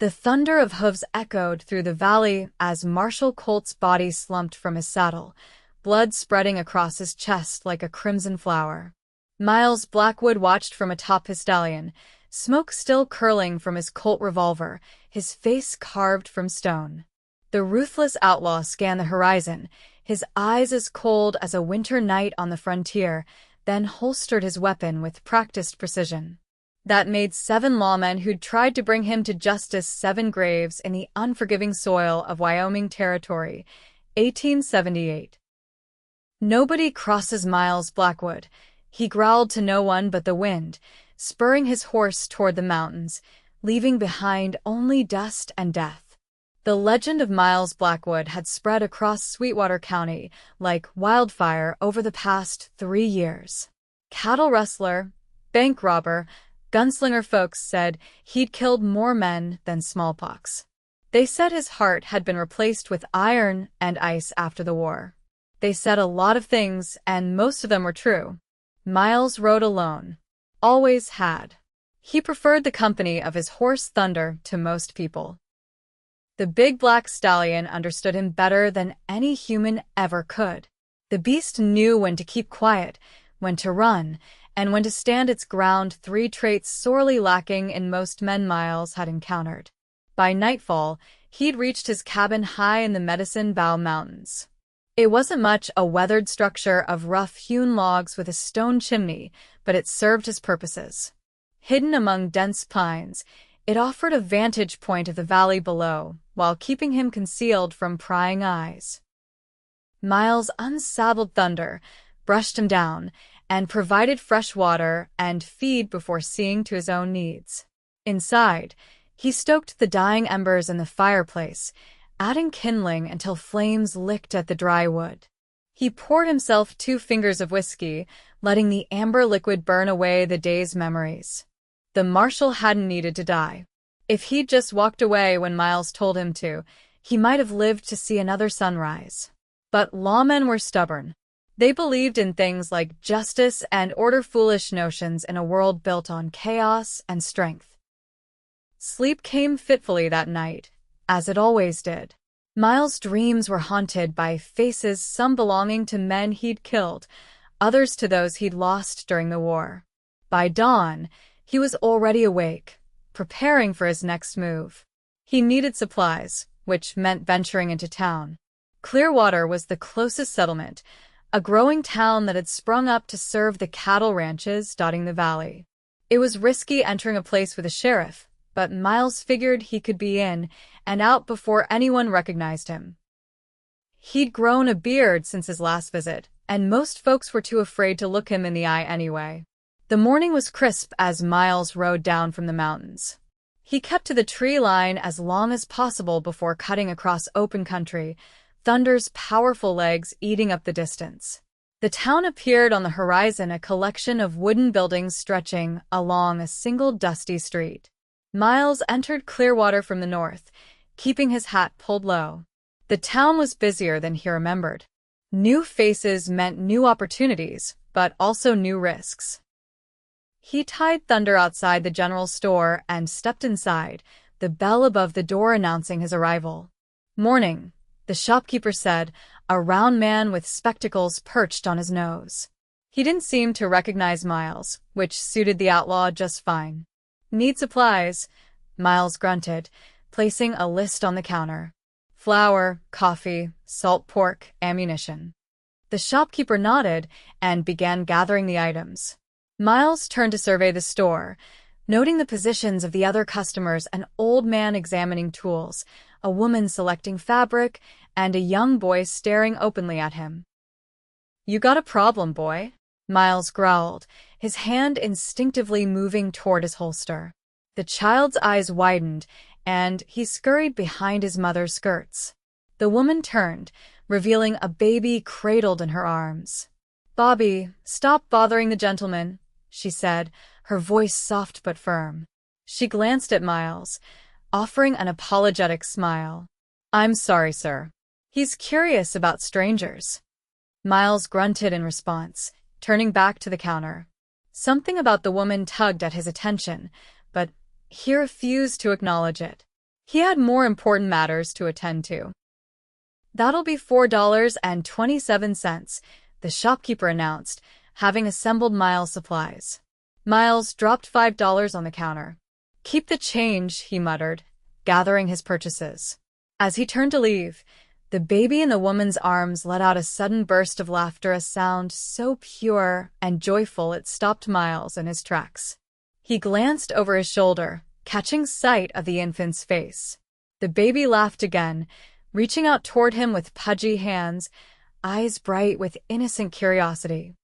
The thunder of hooves echoed through the valley as Marshal Colt's body slumped from his saddle, blood spreading across his chest like a crimson flower. Miles Blackwood watched from atop his stallion, smoke still curling from his Colt revolver, his face carved from stone. The ruthless outlaw scanned the horizon, his eyes as cold as a winter night on the frontier, then holstered his weapon with practiced precision. That made 7 lawmen who'd tried to bring him to justice 7 graves in the unforgiving soil of Wyoming Territory, 1878. Nobody crosses Miles Blackwood. He growled to no one but the wind, spurring his horse toward the mountains, leaving behind only dust and death. The legend of Miles Blackwood had spread across Sweetwater County like wildfire over the past 3 years. Cattle rustler, bank robber, gunslinger folks said he'd killed more men than smallpox. They said his heart had been replaced with iron and ice after the war. They said a lot of things, and most of them were true. Miles rode alone. Always had. He preferred the company of his horse Thunder to most people. The big black stallion understood him better than any human ever could. The beast knew when to keep quiet, when to run, and when to stand its ground, 3 traits sorely lacking in most men Miles had encountered. By nightfall, he'd reached his cabin high in the Medicine Bow Mountains. It wasn't much, a weathered structure of rough-hewn logs with a stone chimney, but it served his purposes. Hidden among dense pines, it offered a vantage point of the valley below, while keeping him concealed from prying eyes. Miles unsaddled Thunder, brushed him down, and provided fresh water and feed before seeing to his own needs. Inside, he stoked the dying embers in the fireplace, adding kindling until flames licked at the dry wood. He poured himself 2 fingers of whiskey, letting the amber liquid burn away the day's memories. The marshal hadn't needed to die. If he'd just walked away when Miles told him to, he might have lived to see another sunrise. But lawmen were stubborn. They believed in things like justice and order, foolish notions in a world built on chaos and strength. Sleep came fitfully that night, as it always did. Miles' dreams were haunted by faces, some belonging to men he'd killed, others to those he'd lost during the war. By dawn, he was already awake, preparing for his next move. He needed supplies, which meant venturing into town. Clearwater was the closest settlement, a growing town that had sprung up to serve the cattle ranches dotting the valley. It was risky entering a place with a sheriff, but Miles figured he could be in and out before anyone recognized him. He'd grown a beard since his last visit, and most folks were too afraid to look him in the eye anyway. The morning was crisp as Miles rode down from the mountains. He kept to the tree line as long as possible before cutting across open country, Thunder's powerful legs eating up the distance. The town appeared on the horizon, a collection of wooden buildings stretching along a single dusty street. Miles entered Clearwater from the north, keeping his hat pulled low. The town was busier than he remembered. New faces meant new opportunities, but also new risks. He tied Thunder outside the general store and stepped inside, the bell above the door announcing his arrival. "Morning," the shopkeeper said, a round man with spectacles perched on his nose. He didn't seem to recognize Miles, which suited the outlaw just fine. "Need supplies," Miles grunted, placing a list on the counter. "Flour, coffee, salt pork, ammunition." The shopkeeper nodded and began gathering the items. Miles turned to survey the store, noting the positions of the other customers: an old man examining tools, a woman selecting fabric, and a young boy staring openly at him. "You got a problem, boy?" Miles growled, his hand instinctively moving toward his holster. The child's eyes widened, and he scurried behind his mother's skirts. The woman turned, revealing a baby cradled in her arms. "Bobby, stop bothering the gentleman," she said, her voice soft but firm. She glanced at Miles, offering an apologetic smile. "I'm sorry, sir. He's curious about strangers." Miles grunted in response, turning back to the counter. Something about the woman tugged at his attention, but he refused to acknowledge it. He had more important matters to attend to. "That'll be $4.27, the shopkeeper announced, having assembled Miles' supplies. Miles dropped $5 on the counter. "Keep the change," he muttered, gathering his purchases. As he turned to leave, the baby in the woman's arms let out a sudden burst of laughter, a sound so pure and joyful it stopped Miles in his tracks. He glanced over his shoulder, catching sight of the infant's face. The baby laughed again, reaching out toward him with pudgy hands, eyes bright with innocent curiosity.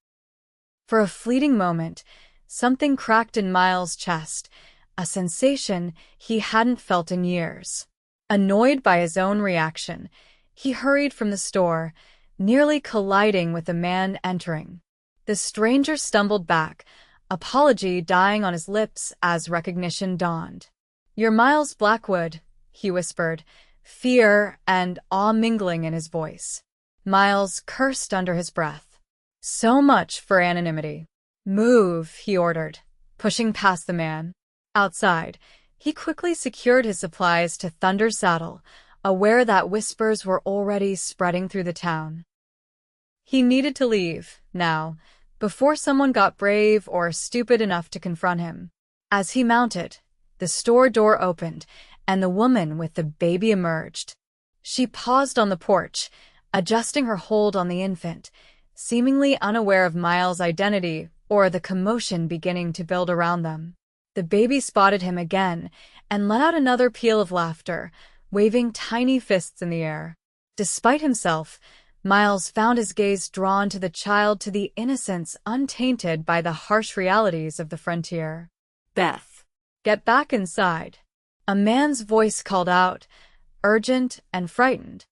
For a fleeting moment, something cracked in Miles' chest, a sensation he hadn't felt in years. Annoyed by his own reaction, he hurried from the store, nearly colliding with the man entering. The stranger stumbled back, apology dying on his lips as recognition dawned. "You're Miles Blackwood," he whispered, fear and awe mingling in his voice. Miles cursed under his breath. So much for anonymity. "Move," he ordered, pushing past the man. Outside, he quickly secured his supplies to Thunder's saddle, aware that whispers were already spreading through the town. He needed to leave, now, before someone got brave or stupid enough to confront him. As he mounted, the store door opened, and the woman with the baby emerged. She paused on the porch, adjusting her hold on the infant, seemingly unaware of Miles' identity or the commotion beginning to build around them. The baby spotted him again and let out another peal of laughter, waving tiny fists in the air. Despite himself, Miles found his gaze drawn to the child, to the innocence untainted by the harsh realities of the frontier. "Beth, get back inside," a man's voice called out, urgent and frightened.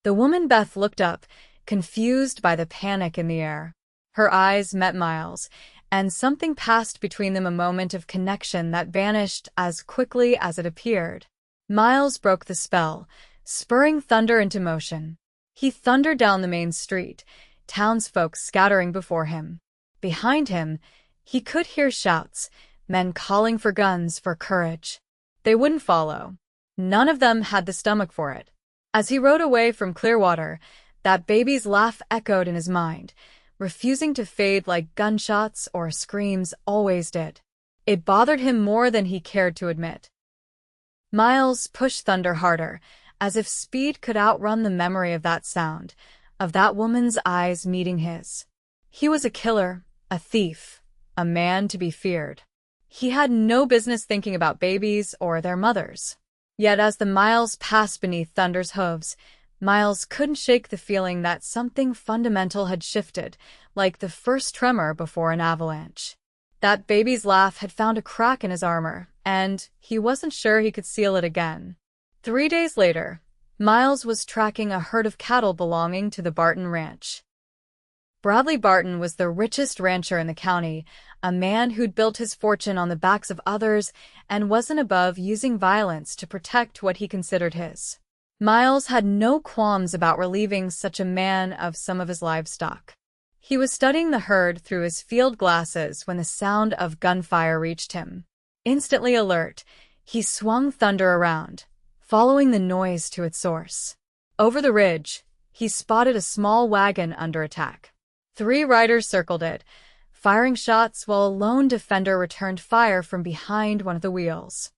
The woman Beth looked up, confused by the panic in the air. Her eyes met Miles, and something passed between them, a moment of connection that vanished as quickly as it appeared. Miles broke the spell, spurring Thunder into motion. He thundered down the main street, townsfolk scattering before him. Behind him, he could hear shouts, men calling for guns, for courage. They wouldn't follow. None of them had the stomach for it. As he rode away from Clearwater, that baby's laugh echoed in his mind, refusing to fade like gunshots or screams always did. It bothered him more than he cared to admit. Miles pushed Thunder harder, as if speed could outrun the memory of that sound, of that woman's eyes meeting his. He was a killer, a thief, a man to be feared. He had no business thinking about babies or their mothers. Yet as the miles passed beneath Thunder's hooves, Miles couldn't shake the feeling that something fundamental had shifted, like the first tremor before an avalanche. That baby's laugh had found a crack in his armor, and he wasn't sure he could seal it again. 3 days later, Miles was tracking a herd of cattle belonging to the Barton Ranch. Bradley Barton was the richest rancher in the county, a man who'd built his fortune on the backs of others and wasn't above using violence to protect what he considered his. Miles had no qualms about relieving such a man of some of his livestock. He was studying the herd through his field glasses when the sound of gunfire reached him. Instantly alert, he swung Thunder around, following the noise to its source. Over the ridge, he spotted a small wagon under attack. 3 riders circled it, firing shots while a lone defender returned fire from behind one of the wheels.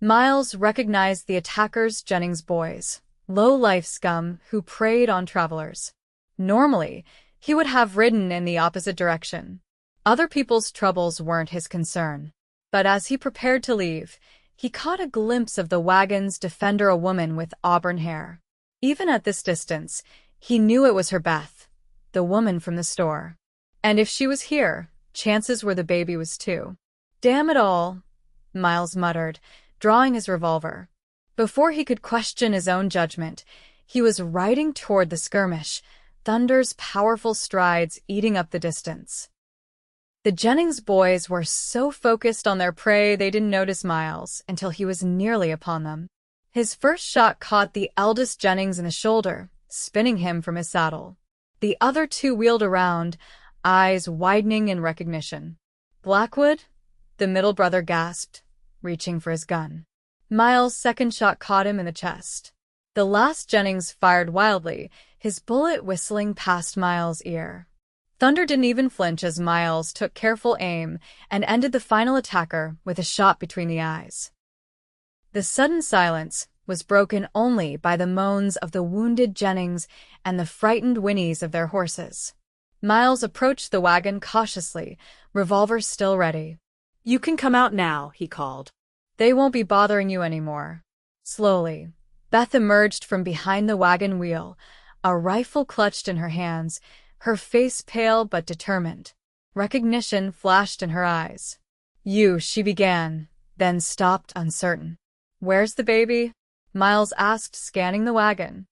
Miles recognized the attackers, Jennings boys, low-life scum who preyed on travelers. Normally, he would have ridden in the opposite direction. Other people's troubles weren't his concern. But as he prepared to leave, he caught a glimpse of the wagon's defender, a woman with auburn hair. Even at this distance, he knew it was her Beth, the woman from the store. And if she was here, chances were the baby was too. "Damn it all," Miles muttered, drawing his revolver. Before he could question his own judgment, he was riding toward the skirmish, Thunder's powerful strides eating up the distance. The Jennings boys were so focused on their prey they didn't notice Miles until he was nearly upon them. His first shot caught the eldest Jennings in the shoulder, spinning him from his saddle. The other 2 wheeled around, eyes widening in recognition. "Blackwood?" the middle brother gasped, reaching for his gun. Miles' second shot caught him in the chest. The last Jennings fired wildly, his bullet whistling past Miles' ear. Thunder didn't even flinch as Miles took careful aim and ended the final attacker with a shot between the eyes. The sudden silence was broken only by the moans of the wounded Jennings and the frightened whinnies of their horses. Miles approached the wagon cautiously, revolver still ready. "You can come out now," he called. "They won't be bothering you anymore." Slowly, Beth emerged from behind the wagon wheel, a rifle clutched in her hands, her face pale but determined. Recognition flashed in her eyes. "You," she began, then stopped uncertain. "Where's the baby?" Miles asked, scanning the wagon.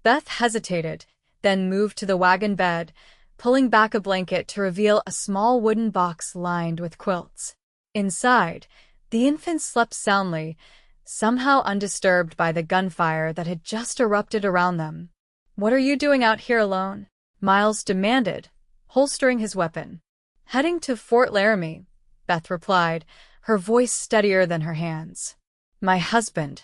Beth hesitated, then moved to the wagon bed, pulling back a blanket to reveal a small wooden box lined with quilts. Inside, the infant slept soundly, somehow undisturbed by the gunfire that had just erupted around them. "What are you doing out here alone?" Miles demanded, holstering his weapon. "Heading to Fort Laramie," Beth replied, her voice steadier than her hands. "My husband.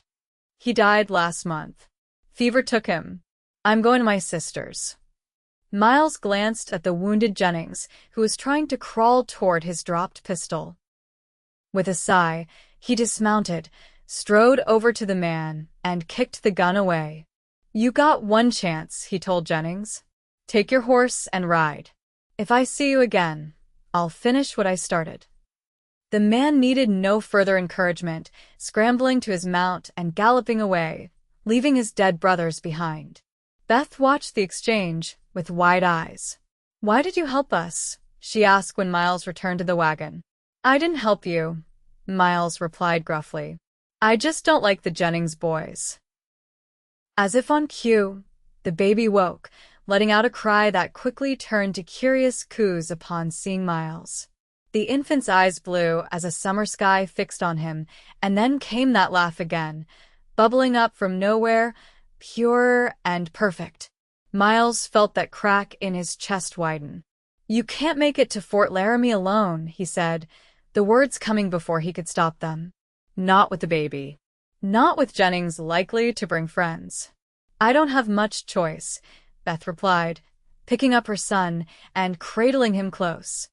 He died last month. Fever took him. I'm going to my sister's." Miles glanced at the wounded Jennings, who was trying to crawl toward his dropped pistol. With a sigh, he dismounted, strode over to the man, and kicked the gun away. "You got one chance," he told Jennings. "Take your horse and ride. If I see you again, I'll finish what I started." The man needed no further encouragement, scrambling to his mount and galloping away, leaving his dead brothers behind. Beth watched the exchange with wide eyes. "Why did you help us?" she asked when Miles returned to the wagon. "I didn't help you," Miles replied gruffly. "I just don't like the Jennings boys." As if on cue, the baby woke, letting out a cry that quickly turned to curious coos upon seeing Miles. The infant's eyes blew as a summer sky fixed on him, and then came that laugh again, bubbling up from nowhere, pure and perfect. Miles felt that crack in his chest widen. "You can't make it to Fort Laramie alone," he said, the words coming before he could stop them. "Not with the baby. Not with Jennings likely to bring friends." "I don't have much choice," Beth replied, picking up her son and cradling him close.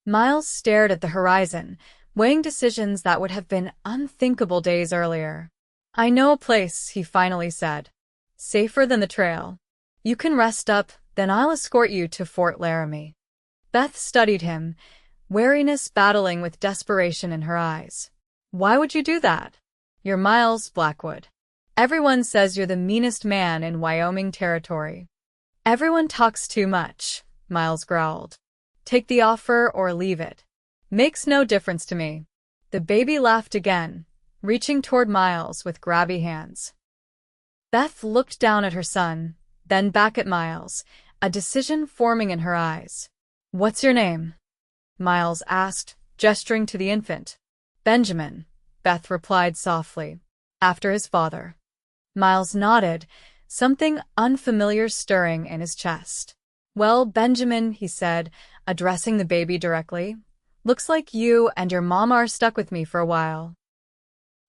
Miles stared at the horizon, weighing decisions that would have been unthinkable days earlier. "I know a place," he finally said. "Safer than the trail. You can rest up, then I'll escort you to Fort Laramie." Beth studied him, wariness battling with desperation in her eyes. "Why would you do that? You're Miles Blackwood. Everyone says you're the meanest man in Wyoming Territory." "Everyone talks too much," Miles growled. "Take the offer or leave it. Makes no difference to me." The baby laughed again, reaching toward Miles with grabby hands. Beth looked down at her son, then back at Miles, a decision forming in her eyes. "What's your name?" Miles asked, gesturing to the infant. "Benjamin," Beth replied softly, "after his father." Miles nodded, something unfamiliar stirring in his chest. "Well, Benjamin," he said, addressing the baby directly, "looks like you and your mama are stuck with me for a while."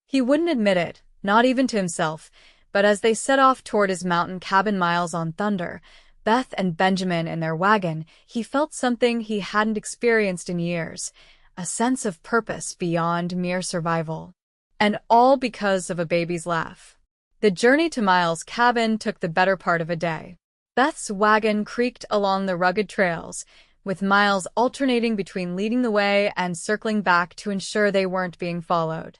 He wouldn't admit it, not even to himself, but as they set off toward his mountain cabin miles on Thunder, Beth and Benjamin in their wagon, he felt something he hadn't experienced in years, a sense of purpose beyond mere survival. And all because of a baby's laugh. The journey to Miles' cabin took the better part of a day. Beth's wagon creaked along the rugged trails, with Miles alternating between leading the way and circling back to ensure they weren't being followed.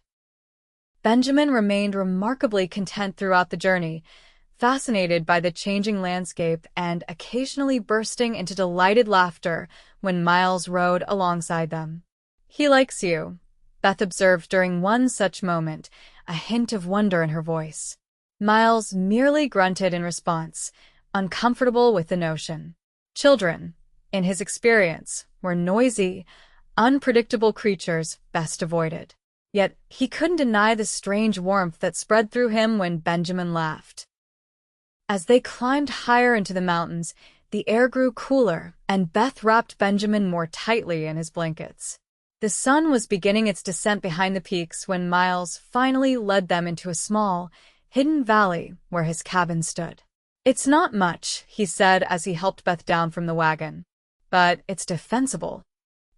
Benjamin remained remarkably content throughout the journey, fascinated by the changing landscape and occasionally bursting into delighted laughter when Miles rode alongside them. "He likes you," Beth observed during one such moment, a hint of wonder in her voice. Miles merely grunted in response, uncomfortable with the notion. Children, in his experience, were noisy, unpredictable creatures best avoided. Yet he couldn't deny the strange warmth that spread through him when Benjamin laughed. As they climbed higher into the mountains, the air grew cooler, and Beth wrapped Benjamin more tightly in his blankets. The sun was beginning its descent behind the peaks when Miles finally led them into a small, hidden valley where his cabin stood. "It's not much," he said as he helped Beth down from the wagon. "But it's defensible."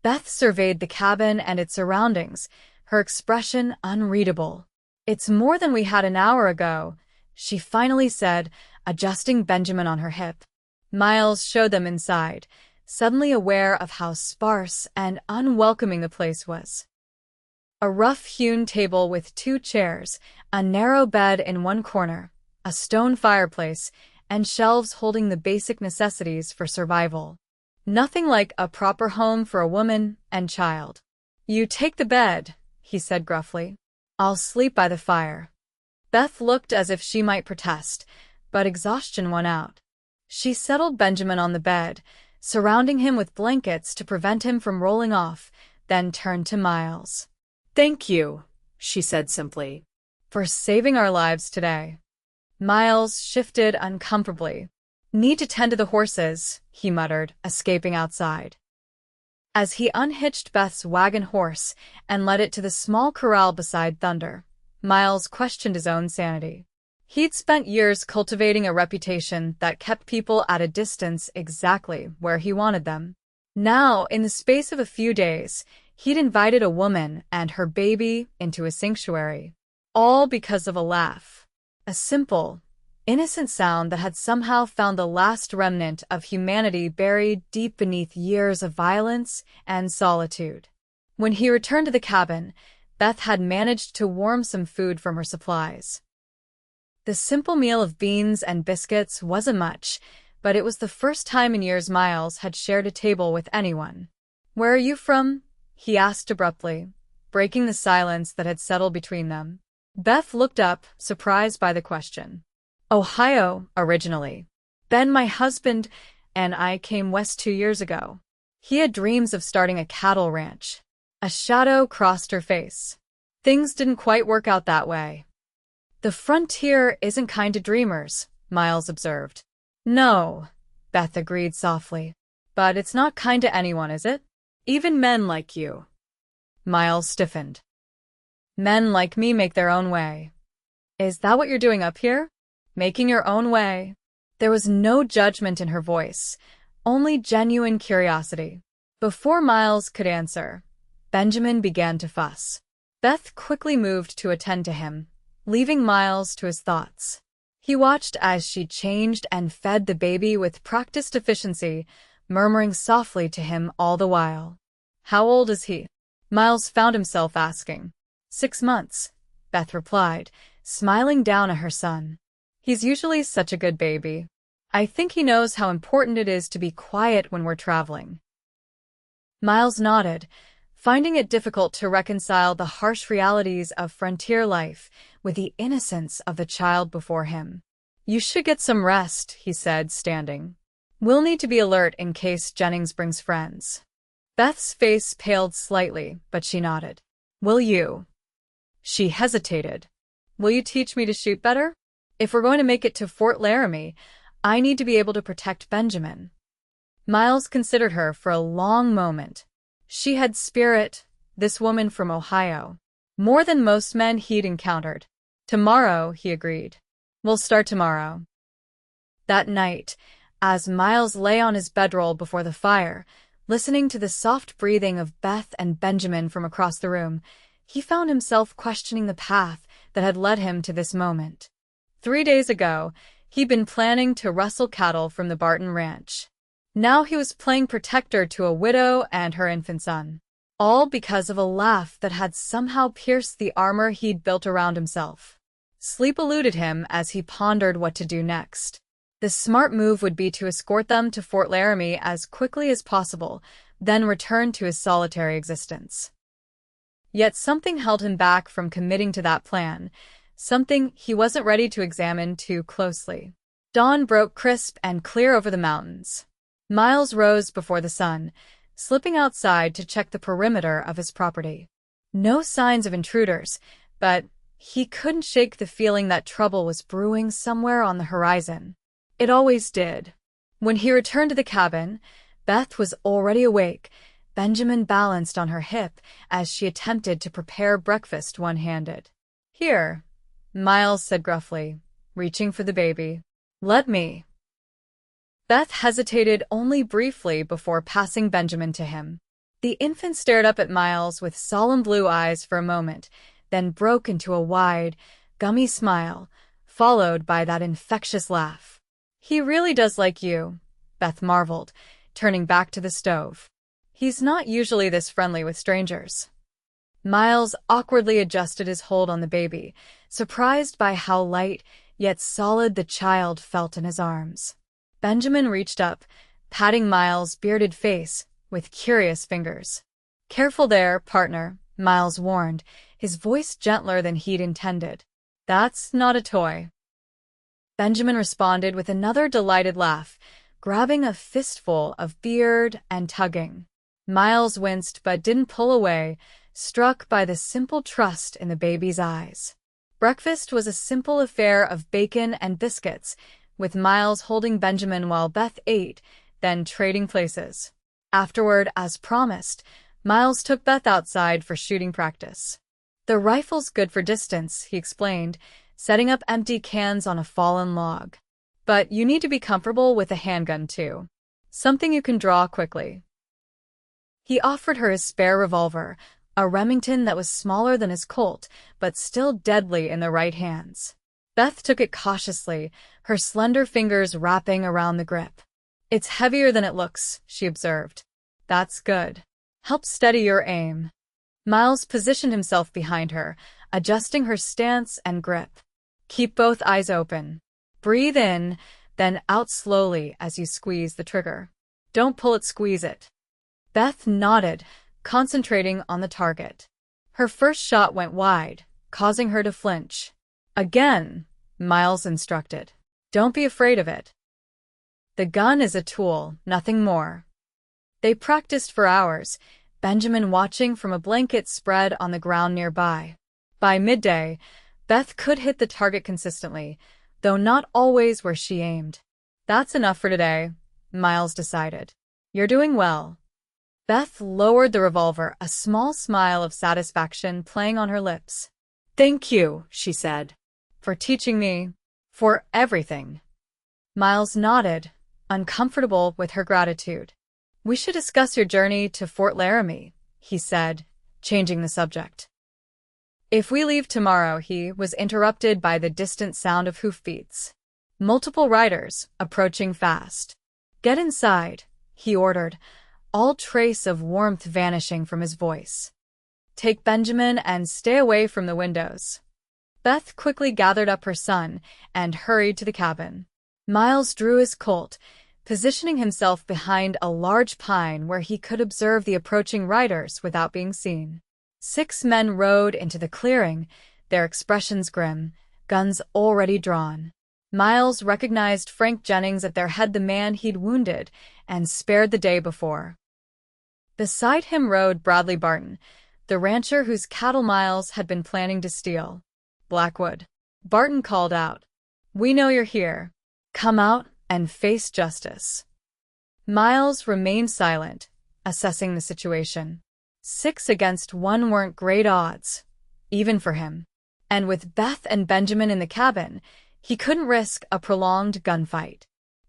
Beth surveyed the cabin and its surroundings, her expression unreadable. "It's more than we had an hour ago," she finally said, adjusting Benjamin on her hip. Miles showed them inside, suddenly aware of how sparse and unwelcoming the place was. A rough-hewn table with 2 chairs, a narrow bed in one corner, a stone fireplace, and shelves holding the basic necessities for survival. Nothing like a proper home for a woman and child. "You take the bed," he said gruffly. "I'll sleep by the fire." Beth looked as if she might protest, but exhaustion won out. She settled Benjamin on the bed, surrounding him with blankets to prevent him from rolling off, then turned to Miles. "Thank you," she said simply. "For saving our lives today." Miles shifted uncomfortably. "Need to tend to the horses," he muttered, escaping outside. As he unhitched Beth's wagon horse and led it to the small corral beside Thunder, Miles questioned his own sanity. He'd spent years cultivating a reputation that kept people at a distance exactly where he wanted them. Now, in the space of a few days, he'd invited a woman and her baby into a sanctuary. All because of a laugh. A simple, innocent sound that had somehow found the last remnant of humanity buried deep beneath years of violence and solitude. When he returned to the cabin, Beth had managed to warm some food from her supplies. The simple meal of beans and biscuits wasn't much, but it was the first time in years Miles had shared a table with anyone. "Where are you from?" he asked abruptly, breaking the silence that had settled between them. Beth looked up, surprised by the question. "Ohio, originally. Ben, my husband, and I came west 2 years ago." He had dreams of starting a cattle ranch. A shadow crossed her face. "Things didn't quite work out that way." "The frontier isn't kind to dreamers," Miles observed. "No," Beth agreed softly. "But it's not kind to anyone, is it? Even men like you." Miles stiffened. "Men like me make their own way." "Is that what you're doing up here? Making your own way?" There was no judgment in her voice, only genuine curiosity. Before Miles could answer, Benjamin began to fuss. Beth quickly moved to attend to him, leaving Miles to his thoughts. He watched as she changed and fed the baby with practiced efficiency, murmuring softly to him all the while. "How old is he?" Miles found himself asking. 6 months, Beth replied, smiling down at her son. "He's usually such a good baby. I think he knows how important it is to be quiet when we're traveling." Miles nodded, finding it difficult to reconcile the harsh realities of frontier life with the innocence of the child before him. "You should get some rest," he said, standing. "We'll need to be alert in case Jennings brings friends." Beth's face paled slightly, but she nodded. "Will you?" She hesitated. "Will you teach me to shoot better? If we're going to make it to Fort Laramie, I need to be able to protect Benjamin." Miles considered her for a long moment. She had spirit, this woman from Ohio. More than most men he'd encountered. "Tomorrow," he agreed. "We'll start tomorrow." That night, as Miles lay on his bedroll before the fire, listening to the soft breathing of Beth and Benjamin from across the room, he found himself questioning the path that had led him to this moment. 3 days ago, he'd been planning to rustle cattle from the Barton Ranch. Now he was playing protector to a widow and her infant son. All because of a laugh that had somehow pierced the armor he'd built around himself. Sleep eluded him as he pondered what to do next. The smart move would be to escort them to Fort Laramie as quickly as possible, then return to his solitary existence. Yet something held him back from committing to that plan, something he wasn't ready to examine too closely. Dawn broke crisp and clear over the mountains. Miles rose before the sun, slipping outside to check the perimeter of his property. No signs of intruders, but he couldn't shake the feeling that trouble was brewing somewhere on the horizon. It always did. When he returned to the cabin, Beth was already awake, Benjamin balanced on her hip as she attempted to prepare breakfast one-handed. "Here," Miles said gruffly, reaching for the baby. "Let me." Beth hesitated only briefly before passing Benjamin to him. The infant stared up at Miles with solemn blue eyes for a moment, then broke into a wide, gummy smile, followed by that infectious laugh. "He really does like you," Beth marveled, turning back to the stove. "He's not usually this friendly with strangers." Miles awkwardly adjusted his hold on the baby, surprised by how light yet solid the child felt in his arms. Benjamin reached up, patting Miles' bearded face with curious fingers. "Careful there, partner," Miles warned, his voice gentler than he'd intended. "That's not a toy." Benjamin responded with another delighted laugh, grabbing a fistful of beard and tugging. Miles winced but didn't pull away, struck by the simple trust in the baby's eyes. Breakfast was a simple affair of bacon and biscuits, with Miles holding Benjamin while Beth ate, then trading places. Afterward, as promised, Miles took Beth outside for shooting practice. "The rifle's good for distance," he explained, setting up empty cans on a fallen log. "But you need to be comfortable with a handgun too. Something you can draw quickly." He offered her his spare revolver, a Remington that was smaller than his Colt, but still deadly in the right hands. Beth took it cautiously, her slender fingers wrapping around the grip. "It's heavier than it looks," she observed. "That's good. Help steady your aim." Miles positioned himself behind her, adjusting her stance and grip. "Keep both eyes open. Breathe in, then out slowly as you squeeze the trigger. Don't pull it, squeeze it." Beth nodded, concentrating on the target. Her first shot went wide, causing her to flinch. "Again," Miles instructed. "Don't be afraid of it. The gun is a tool, nothing more." They practiced for hours, Benjamin watching from a blanket spread on the ground nearby. By midday, Beth could hit the target consistently, though not always where she aimed. "That's enough for today," Miles decided. "You're doing well." Beth lowered the revolver, a small smile of satisfaction playing on her lips. "Thank you," she said. "For teaching me. For everything." Miles nodded, uncomfortable with her gratitude. "We should discuss your journey to Fort Laramie," he said, changing the subject. "If we leave tomorrow," he was interrupted by the distant sound of hoofbeats. Multiple riders, approaching fast. "Get inside," he ordered, all trace of warmth vanishing from his voice. "Take Benjamin and stay away from the windows." Beth quickly gathered up her son and hurried to the cabin. Miles drew his Colt, positioning himself behind a large pine where he could observe the approaching riders without being seen. 6 men rode into the clearing, their expressions grim, guns already drawn. Miles recognized Frank Jennings at their head, the man he'd wounded and spared the day before. Beside him rode Bradley Barton, the rancher whose cattle Miles had been planning to steal. "Blackwood," Barton called out. "We know you're here. Come out and face justice." Miles remained silent, assessing the situation. 6 against 1 weren't great odds, even for him. And with Beth and Benjamin in the cabin, he couldn't risk a prolonged gunfight.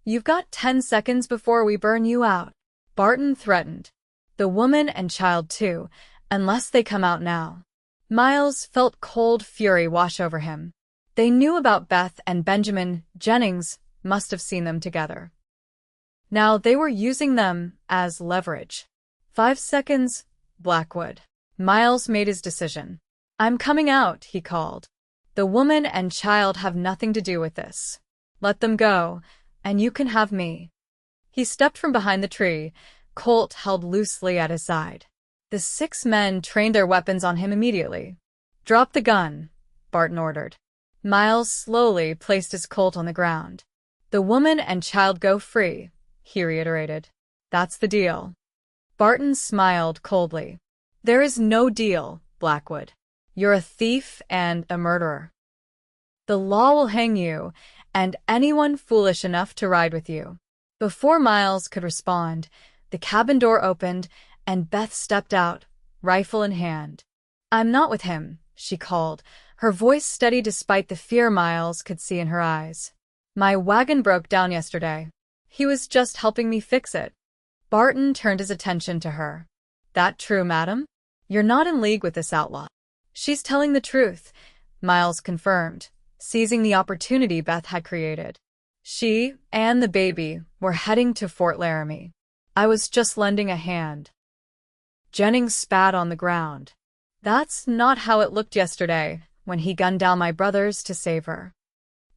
"You've got 10 seconds before we burn you out," Barton threatened. "The woman and child too, unless they come out now." Miles felt cold fury wash over him. They knew about Beth and Benjamin. Jennings must have seen them together. Now they were using them as leverage. 5 seconds, Blackwood. Miles made his decision. "I'm coming out," he called. "The woman and child have nothing to do with this. Let them go, and you can have me." He stepped from behind the tree, Colt held loosely at his side. The 6 men trained their weapons on him immediately. "Drop the gun," Barton ordered. Miles slowly placed his Colt on the ground. "The woman and child go free," he reiterated. "That's the deal." Barton smiled coldly. "There is no deal, Blackwood. You're a thief and a murderer. The law will hang you and anyone foolish enough to ride with you." Before Miles could respond, the cabin door opened and Beth stepped out, rifle in hand. "I'm not with him," she called, her voice steady despite the fear Miles could see in her eyes. "My wagon broke down yesterday. He was just helping me fix it." Barton turned his attention to her. "That true, madam? You're not in league with this outlaw." "She's telling the truth," Miles confirmed, seizing the opportunity Beth had created. "She and the baby were heading to Fort Laramie. I was just lending a hand." Jennings spat on the ground. "That's not how it looked yesterday, when he gunned down my brothers to save her."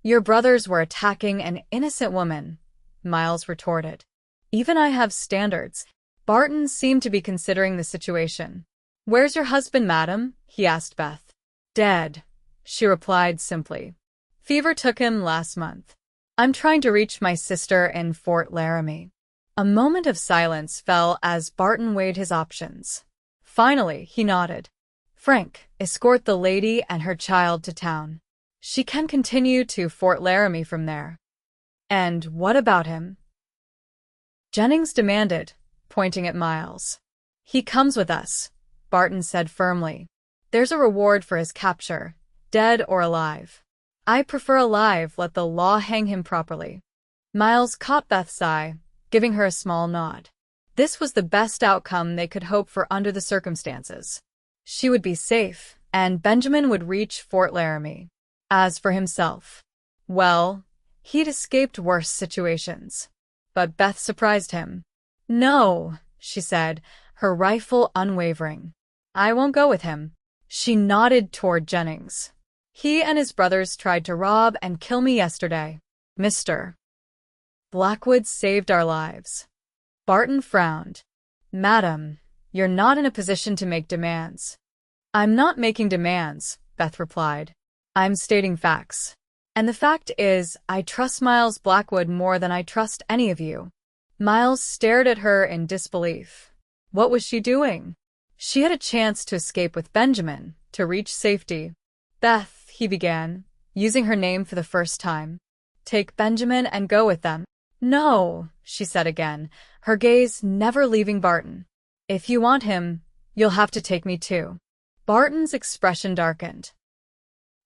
"Your brothers were attacking an innocent woman," Miles retorted. "Even I have standards." Barton seemed to be considering the situation. "Where's your husband, madam?" he asked Beth. "Dead," she replied simply. "Fever took him last month. I'm trying to reach my sister in Fort Laramie." A moment of silence fell as Barton weighed his options. Finally, he nodded. "Frank, escort the lady and her child to town. She can continue to Fort Laramie from there." "And what about him?" Jennings demanded, pointing at Miles. "He comes with us," Barton said firmly. "There's a reward for his capture, dead or alive." "I prefer alive. Let the law hang him properly." Miles caught Beth's eye, giving her a small nod. This was the best outcome they could hope for under the circumstances. She would be safe, and Benjamin would reach Fort Laramie. As for himself, well, he'd escaped worse situations. But Beth surprised him. "No," she said, her rifle unwavering. "I won't go with him." She nodded toward Jennings. "He and his brothers tried to rob and kill me yesterday. Mr. Blackwood saved our lives." Barton frowned. "Madam, you're not in a position to make demands." "I'm not making demands," Beth replied. "I'm stating facts. And the fact is, I trust Miles Blackwood more than I trust any of you." Miles stared at her in disbelief. What was she doing? She had a chance to escape with Benjamin, to reach safety. "Beth," he began, using her name for the first time. "Take Benjamin and go with them." "No," she said again, her gaze never leaving Barton. "If you want him, you'll have to take me too." Barton's expression darkened.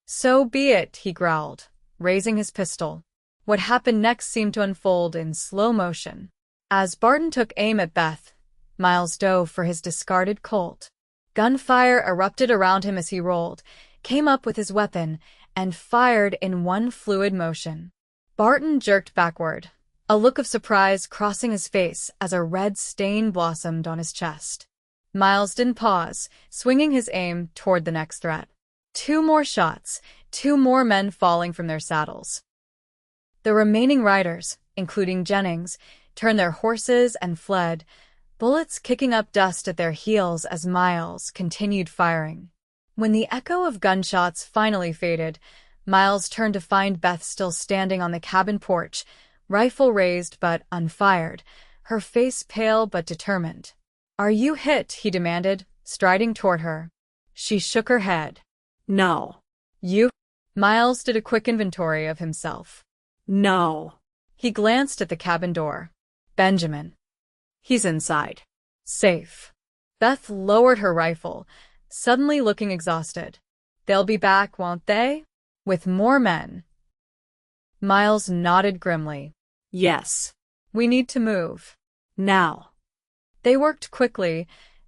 "So be it," he growled, raising his pistol. What happened next seemed to unfold in slow motion. As Barton took aim at Beth, Miles dove for his discarded Colt. Gunfire erupted around him as he rolled, came up with his weapon, and fired in one fluid motion. Barton jerked backward, a look of surprise crossing his face as a red stain blossomed on his chest. Miles didn't pause, swinging his aim toward the next threat. 2 more shots, 2 more men falling from their saddles. The remaining riders, including Jennings, turned their horses and fled, bullets kicking up dust at their heels as Miles continued firing. When the echo of gunshots finally faded, Miles turned to find Beth still standing on the cabin porch, rifle raised but unfired, her face pale but determined. "Are you hit?" he demanded, striding toward her. She shook her head. "No." "You?" Miles did a quick inventory of himself. "No." He glanced at the cabin door. "Benjamin." "He's inside." "Safe." Beth lowered her rifle, suddenly looking exhausted. "They'll be back, won't they? With more men?" Miles nodded grimly. "Yes." "We need to move." "Now." They worked quickly,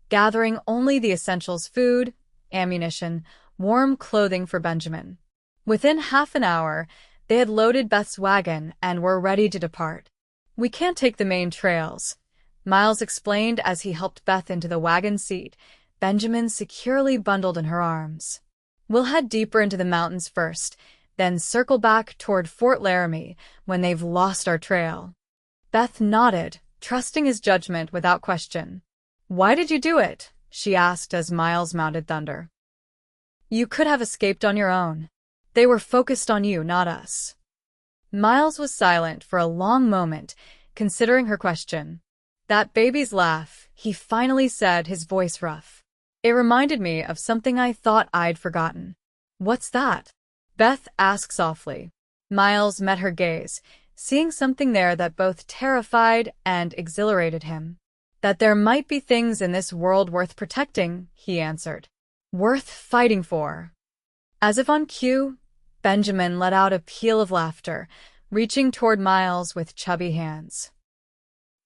gathering only the essentials: food, ammunition, warm clothing for Benjamin. Within half an hour, they had loaded Beth's wagon and were ready to depart. "We can't take the main trails," Miles explained as he helped Beth into the wagon seat, Benjamin securely bundled in her arms. "We'll head deeper into the mountains first, then circle back toward Fort Laramie when they've lost our trail." Beth nodded, trusting his judgment without question. "Why did you do it?" she asked as Miles mounted Thunder. "You could have escaped on your own. They were focused on you, not us." Miles was silent for a long moment, considering her question. "That baby's laugh," he finally said, his voice rough. "It reminded me of something I thought I'd forgotten." "What's that?" Beth asked softly. Miles met her gaze, seeing something there that both terrified and exhilarated him. That there might be things in this world worth protecting, he answered. Worth fighting for. As if on cue, Benjamin let out a peal of laughter, reaching toward Miles with chubby hands.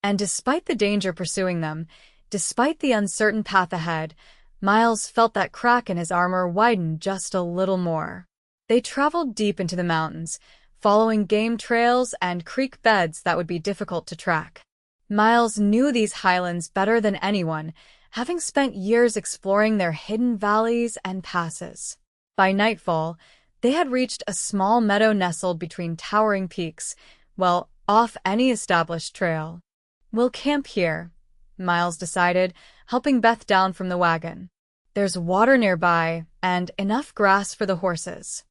And despite the danger pursuing them, despite the uncertain path ahead, Miles felt that crack in his armor widen just a little more. They traveled deep into the mountains, following game trails and creek beds that would be difficult to track. Miles knew these highlands better than anyone, having spent years exploring their hidden valleys and passes. By nightfall, they had reached a small meadow nestled between towering peaks, well off any established trail. We'll camp here, Miles decided, helping Beth down from the wagon. There's water nearby and enough grass for the horses.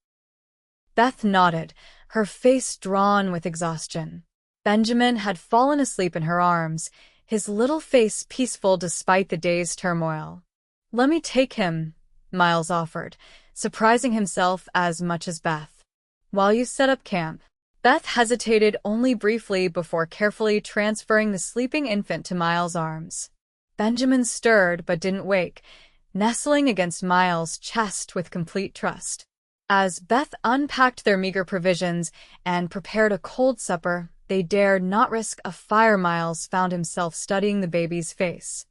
Beth nodded, her face drawn with exhaustion. Benjamin had fallen asleep in her arms, his little face peaceful despite the day's turmoil. Let me take him, Miles offered, surprising himself as much as Beth. While you set up camp. Beth hesitated only briefly before carefully transferring the sleeping infant to Miles' arms. Benjamin stirred but didn't wake, nestling against Miles' chest with complete trust. As Beth unpacked their meager provisions and prepared a cold supper, they dared not risk a fire. Miles found himself studying the baby's face.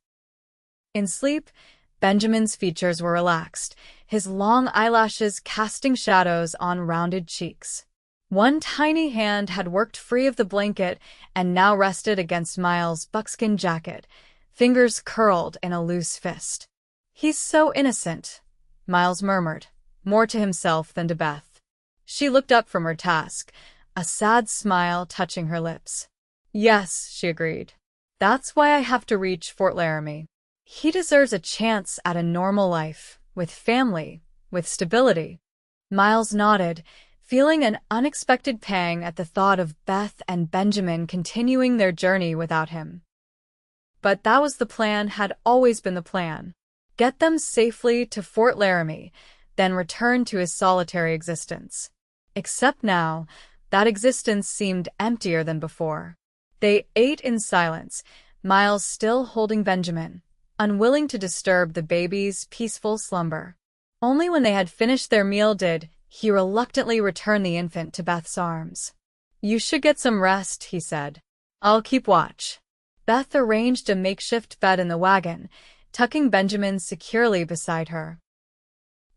In sleep, Benjamin's features were relaxed, his long eyelashes casting shadows on rounded cheeks. One tiny hand had worked free of the blanket and now rested against Miles' buckskin jacket, fingers curled in a loose fist. He's so innocent, Miles murmured, more to himself than to Beth. She looked up from her task, a sad smile touching her lips. Yes, she agreed. That's why I have to reach Fort Laramie. He deserves a chance at a normal life, with family, with stability. Miles nodded, feeling an unexpected pang at the thought of Beth and Benjamin continuing their journey without him. But that was the plan, had always been the plan. Get them safely to Fort Laramie, then return to his solitary existence. Except now, that existence seemed emptier than before. They ate in silence, Miles still holding Benjamin, unwilling to disturb the baby's peaceful slumber. Only when they had finished their meal did he reluctantly return the infant to Beth's arms. You should get some rest, he said. I'll keep watch. Beth arranged a makeshift bed in the wagon, tucking Benjamin securely beside her.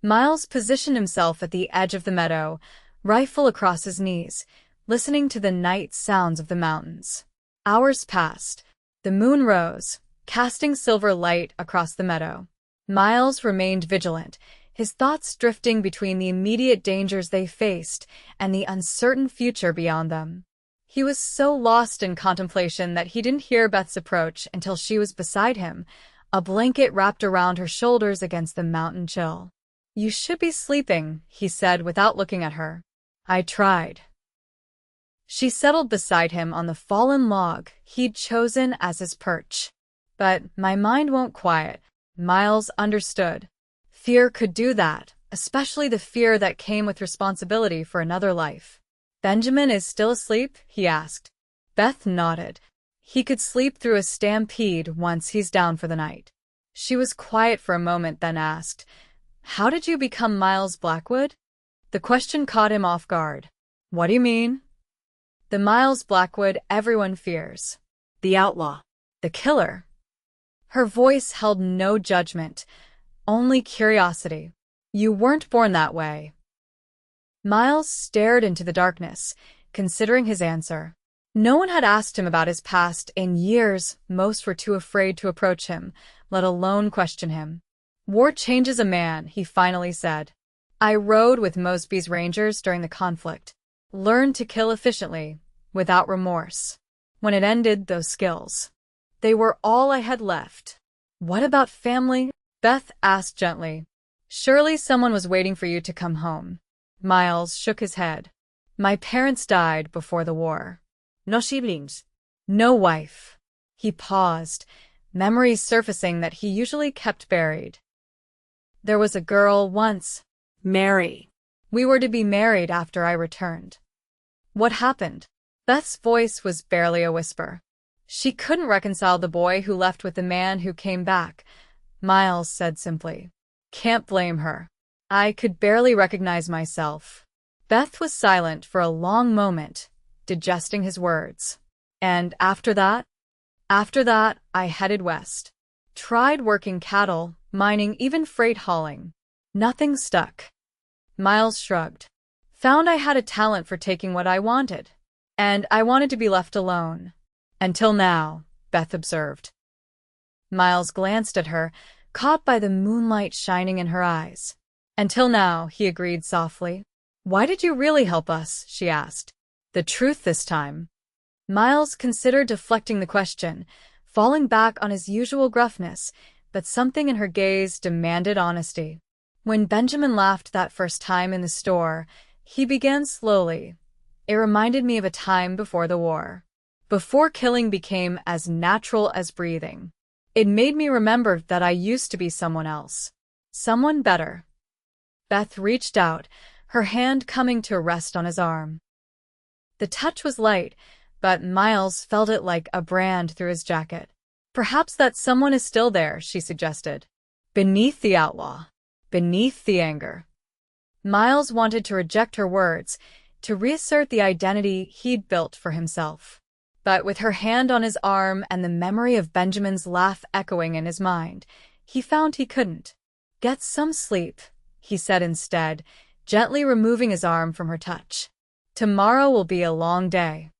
Miles positioned himself at the edge of the meadow, rifle across his knees, listening to the night sounds of the mountains. Hours passed. The moon rose, casting silver light across the meadow. Miles remained vigilant, his thoughts drifting between the immediate dangers they faced and the uncertain future beyond them. He was so lost in contemplation that he didn't hear Beth's approach until she was beside him, a blanket wrapped around her shoulders against the mountain chill. You should be sleeping, he said without looking at her. I tried. She settled beside him on the fallen log he'd chosen as his perch. But my mind won't quiet. Miles understood. Fear could do that, especially the fear that came with responsibility for another life. Benjamin is still asleep? He asked. Beth nodded. He could sleep through a stampede once he's down for the night. She was quiet for a moment, then asked, How did you become Miles Blackwood? The question caught him off guard. What do you mean? The Miles Blackwood everyone fears. The outlaw. The killer. Her voice held no judgment, only curiosity. You weren't born that way. Miles stared into the darkness, considering his answer. No one had asked him about his past in years. Most were too afraid to approach him, let alone question him. War changes a man, he finally said. I rode with Mosby's Rangers during the conflict. Learned to kill efficiently, without remorse. When it ended, those skills. They were all I had left. What about family? Beth asked gently. Surely someone was waiting for you to come home. Miles shook his head. My parents died before the war. No siblings. No wife. He paused, memories surfacing that he usually kept buried. There was a girl once. Mary. We were to be married after I returned. What happened? Beth's voice was barely a whisper. She couldn't reconcile the boy who left with the man who came back. Miles said simply. Can't blame her. I could barely recognize myself. Beth was silent for a long moment, digesting his words. And after that, I headed west. Tried working cattle, mining, even freight hauling. Nothing stuck. Miles shrugged. Found I had a talent for taking what I wanted. And I wanted to be left alone. Until now, Beth observed. Miles glanced at her, caught by the moonlight shining in her eyes. Until now, he agreed softly. Why did you really help us? She asked. The truth this time. Miles considered deflecting the question, falling back on his usual gruffness, but something in her gaze demanded honesty. When Benjamin laughed that first time in the store, he began slowly. It reminded me of a time before the war. Before killing became as natural as breathing. It made me remember that I used to be someone else. Someone better. Beth reached out, her hand coming to rest on his arm. The touch was light, but Miles felt it like a brand through his jacket. Perhaps that someone is still there, she suggested. Beneath the outlaw. Beneath the anger. Miles wanted to reject her words, to reassert the identity he'd built for himself. But with her hand on his arm and the memory of Benjamin's laugh echoing in his mind, he found he couldn't. Get some sleep, he said instead, gently removing his arm from her touch. Tomorrow will be a long day.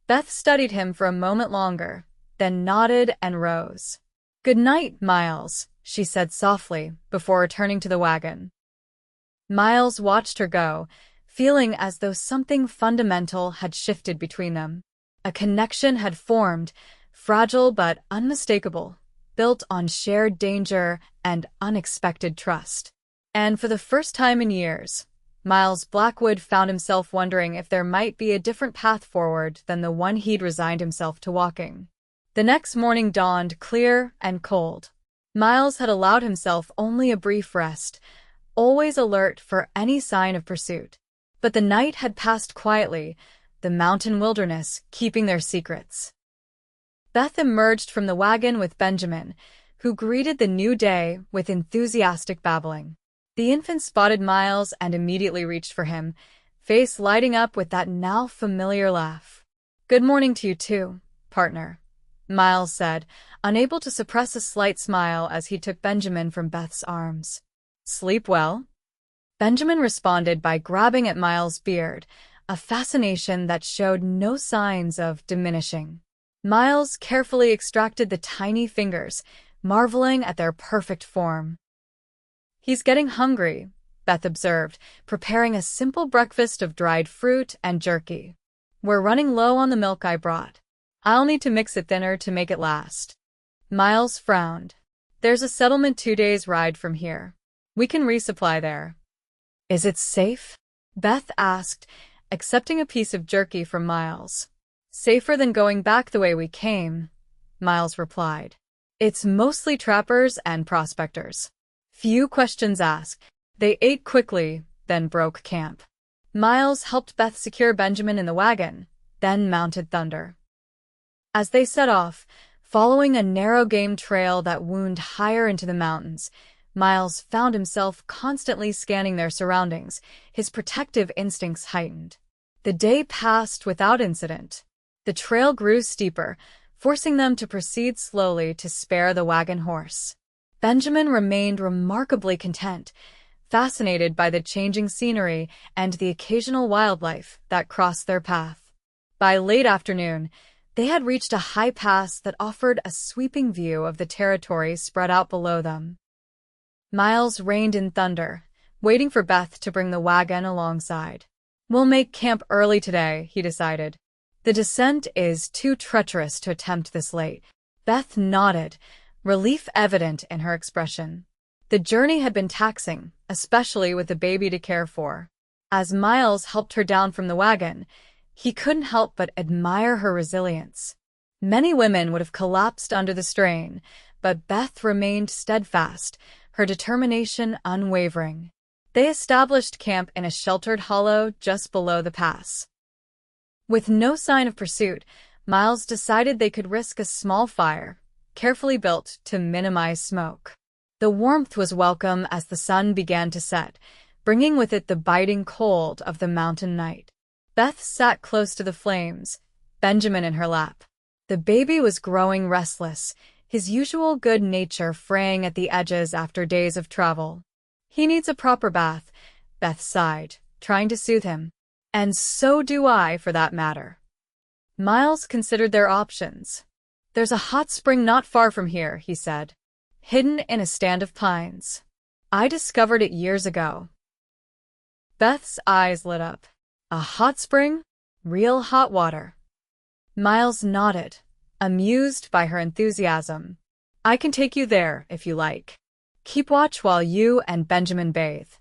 Beth studied him for a moment longer, then nodded and rose. Good night, Miles, she said softly, before returning to the wagon. Miles watched her go, feeling as though something fundamental had shifted between them. A connection had formed, fragile but unmistakable, built on shared danger and unexpected trust. And for the first time in years, Miles Blackwood found himself wondering if there might be a different path forward than the one he'd resigned himself to walking. The next morning dawned clear and cold. Miles had allowed himself only a brief rest, always alert for any sign of pursuit. But the night had passed quietly, the mountain wilderness keeping their secrets. Beth emerged from the wagon with Benjamin, who greeted the new day with enthusiastic babbling. The infant spotted Miles and immediately reached for him, face lighting up with that now familiar laugh. Good morning to you too, partner, Miles said, unable to suppress a slight smile as he took Benjamin from Beth's arms. Sleep well? Benjamin responded by grabbing at Miles' beard, a fascination that showed no signs of diminishing. Miles carefully extracted the tiny fingers, marveling at their perfect form. He's getting hungry, Beth observed, preparing a simple breakfast of dried fruit and jerky. We're running low on the milk I brought. I'll need to mix it thinner to make it last. Miles frowned. There's a settlement 2 days' ride from here. We can resupply there. Is it safe? Beth asked, accepting a piece of jerky from Miles. Safer than going back the way we came, Miles replied. It's mostly trappers and prospectors. Few questions asked. They ate quickly, then broke camp. Miles helped Beth secure Benjamin in the wagon, then mounted Thunder. As they set off, following a narrow game trail that wound higher into the mountains, Miles found himself constantly scanning their surroundings, his protective instincts heightened. The day passed without incident. The trail grew steeper, forcing them to proceed slowly to spare the wagon horse. Benjamin remained remarkably content, fascinated by the changing scenery and the occasional wildlife that crossed their path. By late afternoon, they had reached a high pass that offered a sweeping view of the territory spread out below them. Miles reined in Thunder, waiting for Beth to bring the wagon alongside. We'll make camp early today, he decided. The descent is too treacherous to attempt this late. Beth nodded, relief evident in her expression. The journey had been taxing, especially with the baby to care for. As Miles helped her down from the wagon, he couldn't help but admire her resilience. Many women would have collapsed under the strain, but Beth remained steadfast, her determination unwavering. They established camp in a sheltered hollow just below the pass. With no sign of pursuit, Miles decided they could risk a small fire, carefully built to minimize smoke. The warmth was welcome as the sun began to set, bringing with it the biting cold of the mountain night. Beth sat close to the flames, Benjamin in her lap. The baby was growing restless, his usual good nature fraying at the edges after days of travel. "He needs a proper bath," Beth sighed, trying to soothe him. "And so do I, for that matter." Miles considered their options. "There's a hot spring not far from here," he said, "hidden in a stand of pines. I discovered it years ago." Beth's eyes lit up. "A hot spring? Real hot water?" Miles nodded, amused by her enthusiasm. "I can take you there, if you like. Keep watch while you and Benjamin bathe."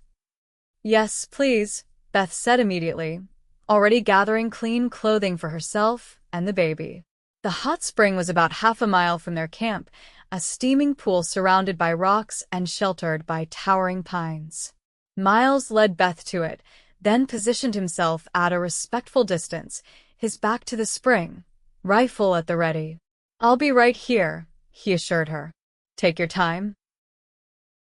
"Yes, please," Beth said immediately, already gathering clean clothing for herself and the baby. The hot spring was about half a mile from their camp, a steaming pool surrounded by rocks and sheltered by towering pines. Miles led Beth to it, then positioned himself at a respectful distance, his back to the spring, rifle at the ready. "I'll be right here," he assured her. "Take your time."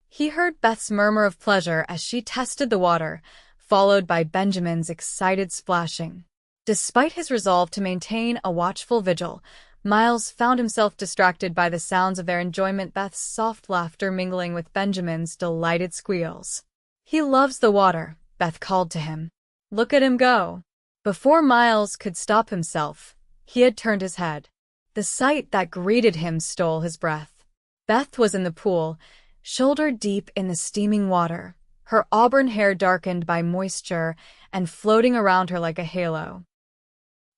He heard Beth's murmur of pleasure as she tested the water, followed by Benjamin's excited splashing. Despite his resolve to maintain a watchful vigil, Miles found himself distracted by the sounds of their enjoyment, Beth's soft laughter mingling with Benjamin's delighted squeals. "He loves the water," Beth called to him. "Look at him go." Before Miles could stop himself, he had turned his head. The sight that greeted him stole his breath. Beth was in the pool, shoulder deep in the steaming water, her auburn hair darkened by moisture and floating around her like a halo.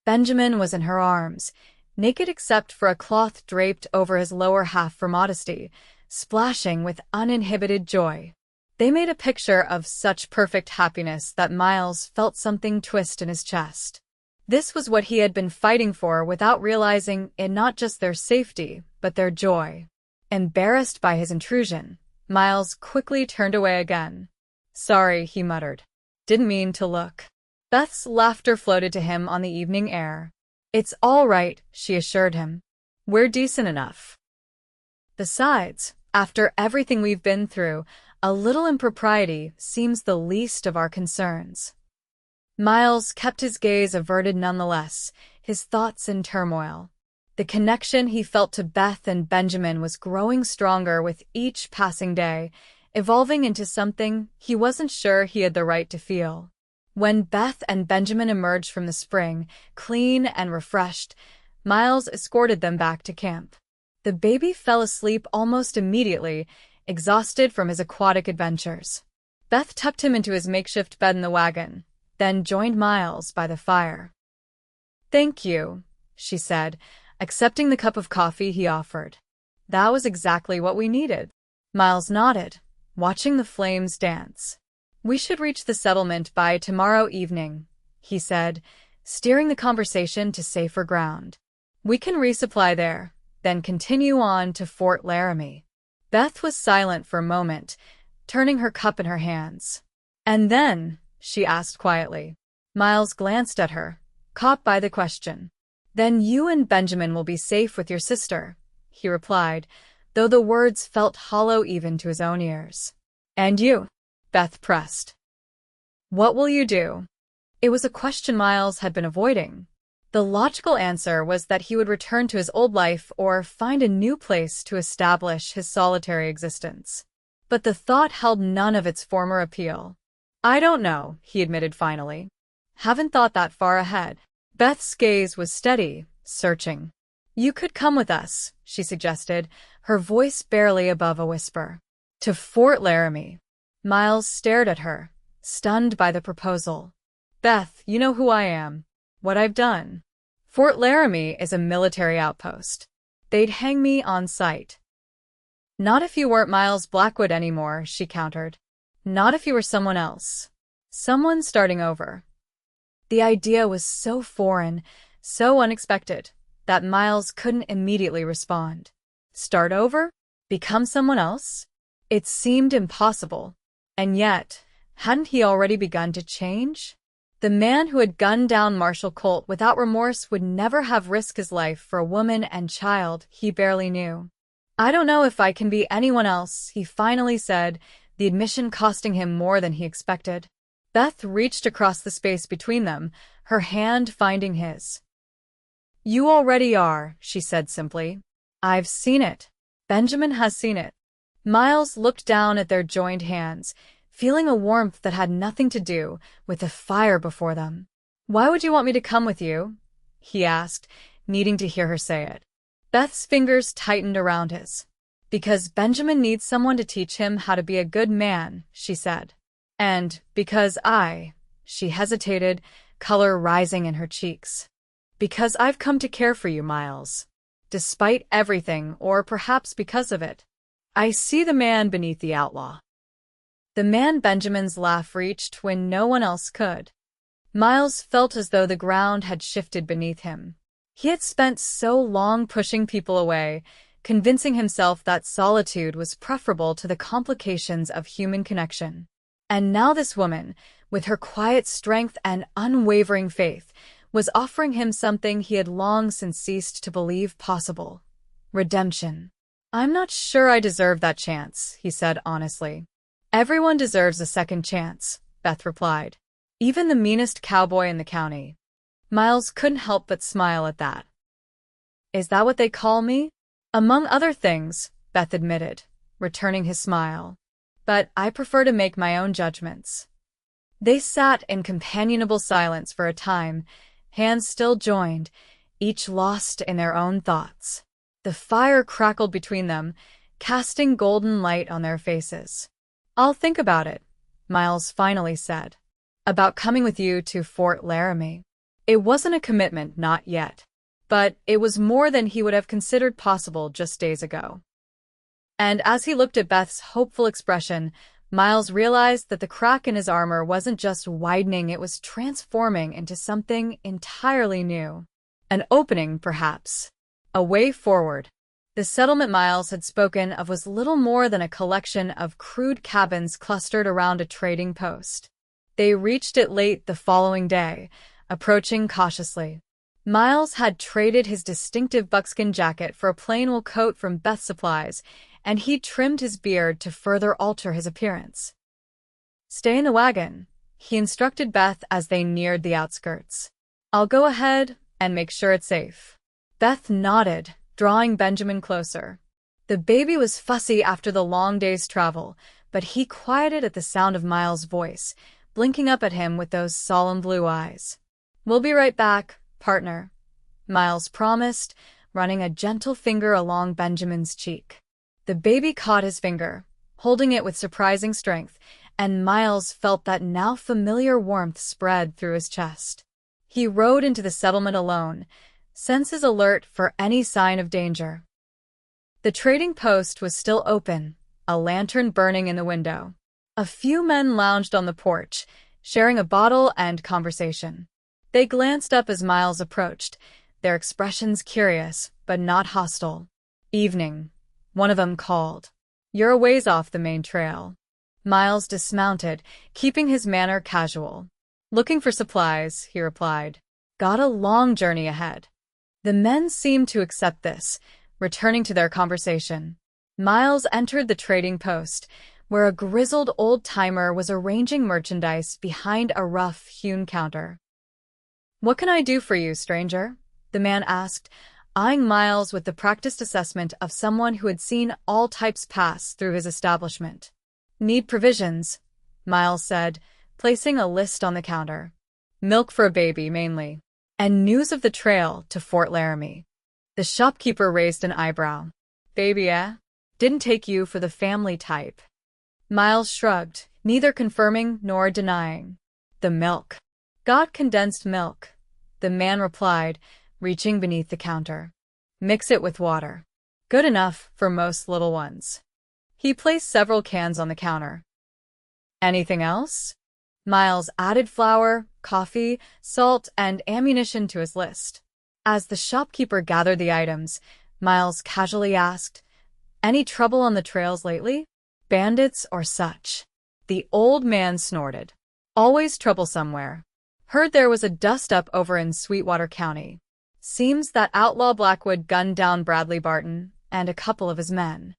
Benjamin was in her arms, naked except for a cloth draped over his lower half for modesty, splashing with uninhibited joy. They made a picture of such perfect happiness that Miles felt something twist in his chest. This was what he had been fighting for without realizing it, not just their safety, but their joy. Embarrassed by his intrusion, Miles quickly turned away again. "Sorry," he muttered. "Didn't mean to look." Beth's laughter floated to him on the evening air. "It's all right," she assured him. "We're decent enough. Besides, after everything we've been through, a little impropriety seems the least of our concerns." Miles kept his gaze averted nonetheless, his thoughts in turmoil. The connection he felt to Beth and Benjamin was growing stronger with each passing day, evolving into something he wasn't sure he had the right to feel. When Beth and Benjamin emerged from the spring, clean and refreshed, Miles escorted them back to camp. The baby fell asleep almost immediately, exhausted from his aquatic adventures. Beth tucked him into his makeshift bed in the wagon, then joined Miles by the fire. "Thank you," she said, accepting the cup of coffee he offered. "That was exactly what we needed." Miles nodded, watching the flames dance. "We should reach the settlement by tomorrow evening," he said, steering the conversation to safer ground. "We can resupply there, then continue on to Fort Laramie." Beth was silent for a moment, turning her cup in her hands. "And then?" she asked quietly. Miles glanced at her, caught by the question. "Then you and Benjamin will be safe with your sister," he replied, though the words felt hollow even to his own ears. "And you?" Beth pressed. "What will you do?" It was a question Miles had been avoiding. The logical answer was that he would return to his old life or find a new place to establish his solitary existence. But the thought held none of its former appeal. "I don't know," he admitted finally. "Haven't thought that far ahead." Beth's gaze was steady, searching. "You could come with us," she suggested, her voice barely above a whisper. "To Fort Laramie." Miles stared at her, stunned by the proposal. "Beth, you know who I am, what I've done. Fort Laramie is a military outpost. They'd hang me on sight." "Not if you weren't Miles Blackwood anymore," she countered. "Not if you were someone else. Someone starting over." The idea was so foreign, so unexpected, that Miles couldn't immediately respond. Start over? Become someone else? It seemed impossible. And yet, hadn't he already begun to change? The man who had gunned down Marshall Colt without remorse would never have risked his life for a woman and child he barely knew. "I don't know if I can be anyone else," he finally said, the admission costing him more than he expected. Beth reached across the space between them, her hand finding his. "You already are," she said simply. "I've seen it. Benjamin has seen it." Miles looked down at their joined hands, feeling a warmth that had nothing to do with the fire before them. "Why would you want me to come with you?" he asked, needing to hear her say it. Beth's fingers tightened around his. "Because Benjamin needs someone to teach him how to be a good man," she said. "And because she hesitated, color rising in her cheeks. "Because I've come to care for you, Miles. Despite everything, or perhaps because of it. I see the man beneath the outlaw." The man Benjamin's laugh reached when no one else could. Miles felt as though the ground had shifted beneath him. He had spent so long pushing people away, convincing himself that solitude was preferable to the complications of human connection. And now this woman, with her quiet strength and unwavering faith, was offering him something he had long since ceased to believe possible: redemption. "I'm not sure I deserve that chance," he said honestly. "Everyone deserves a second chance," Beth replied. "Even the meanest cowboy in the county." Miles couldn't help but smile at that. "Is that what they call me?" "Among other things," Beth admitted, returning his smile. "But I prefer to make my own judgments." They sat in companionable silence for a time, hands still joined, each lost in their own thoughts. The fire crackled between them, casting golden light on their faces. "I'll think about it," Miles finally said. "About coming with you to Fort Laramie." It wasn't a commitment, not yet. But it was more than he would have considered possible just days ago. And as he looked at Beth's hopeful expression, Miles realized that the crack in his armor wasn't just widening, it was transforming into something entirely new. An opening, perhaps. A way forward. The settlement Miles had spoken of was little more than a collection of crude cabins clustered around a trading post. They reached it late the following day, approaching cautiously. Miles had traded his distinctive buckskin jacket for a plain wool coat from Beth's Supplies, and he'd trimmed his beard to further alter his appearance. "Stay in the wagon," he instructed Beth as they neared the outskirts. "I'll go ahead and make sure it's safe." Beth nodded, drawing Benjamin closer. The baby was fussy after the long day's travel, but he quieted at the sound of Miles' voice, blinking up at him with those solemn blue eyes. "We'll be right back, partner," Miles promised, running a gentle finger along Benjamin's cheek. The baby caught his finger, holding it with surprising strength, and Miles felt that now familiar warmth spread through his chest. He rode into the settlement alone, senses alert for any sign of danger. The trading post was still open, a lantern burning in the window. A few men lounged on the porch, sharing a bottle and conversation. They glanced up as Miles approached, their expressions curious, but not hostile. "Evening," one of them called. "You're a ways off the main trail." Miles dismounted, keeping his manner casual. "Looking for supplies," he replied. "Got a long journey ahead." The men seemed to accept this, returning to their conversation. Miles entered the trading post, where a grizzled old-timer was arranging merchandise behind a rough-hewn counter. "What can I do for you, stranger?" the man asked, eyeing Miles with the practiced assessment of someone who had seen all types pass through his establishment. "Need provisions," Miles said, placing a list on the counter. "Milk for a baby, mainly. And news of the trail to Fort Laramie." The shopkeeper raised an eyebrow. "Baby, eh? Didn't take you for the family type." Miles shrugged, neither confirming nor denying. "The milk." "Got condensed milk," the man replied, reaching beneath the counter. "Mix it with water. Good enough for most little ones." He placed several cans on the counter. "Anything else?" Miles added flour, coffee, salt, and ammunition to his list. As the shopkeeper gathered the items, Miles casually asked, "Any trouble on the trails lately? Bandits or such?" The old man snorted. "Always trouble somewhere. Heard there was a dust-up over in Sweetwater County. Seems that outlaw Blackwood gunned down Bradley Barton and a couple of his men.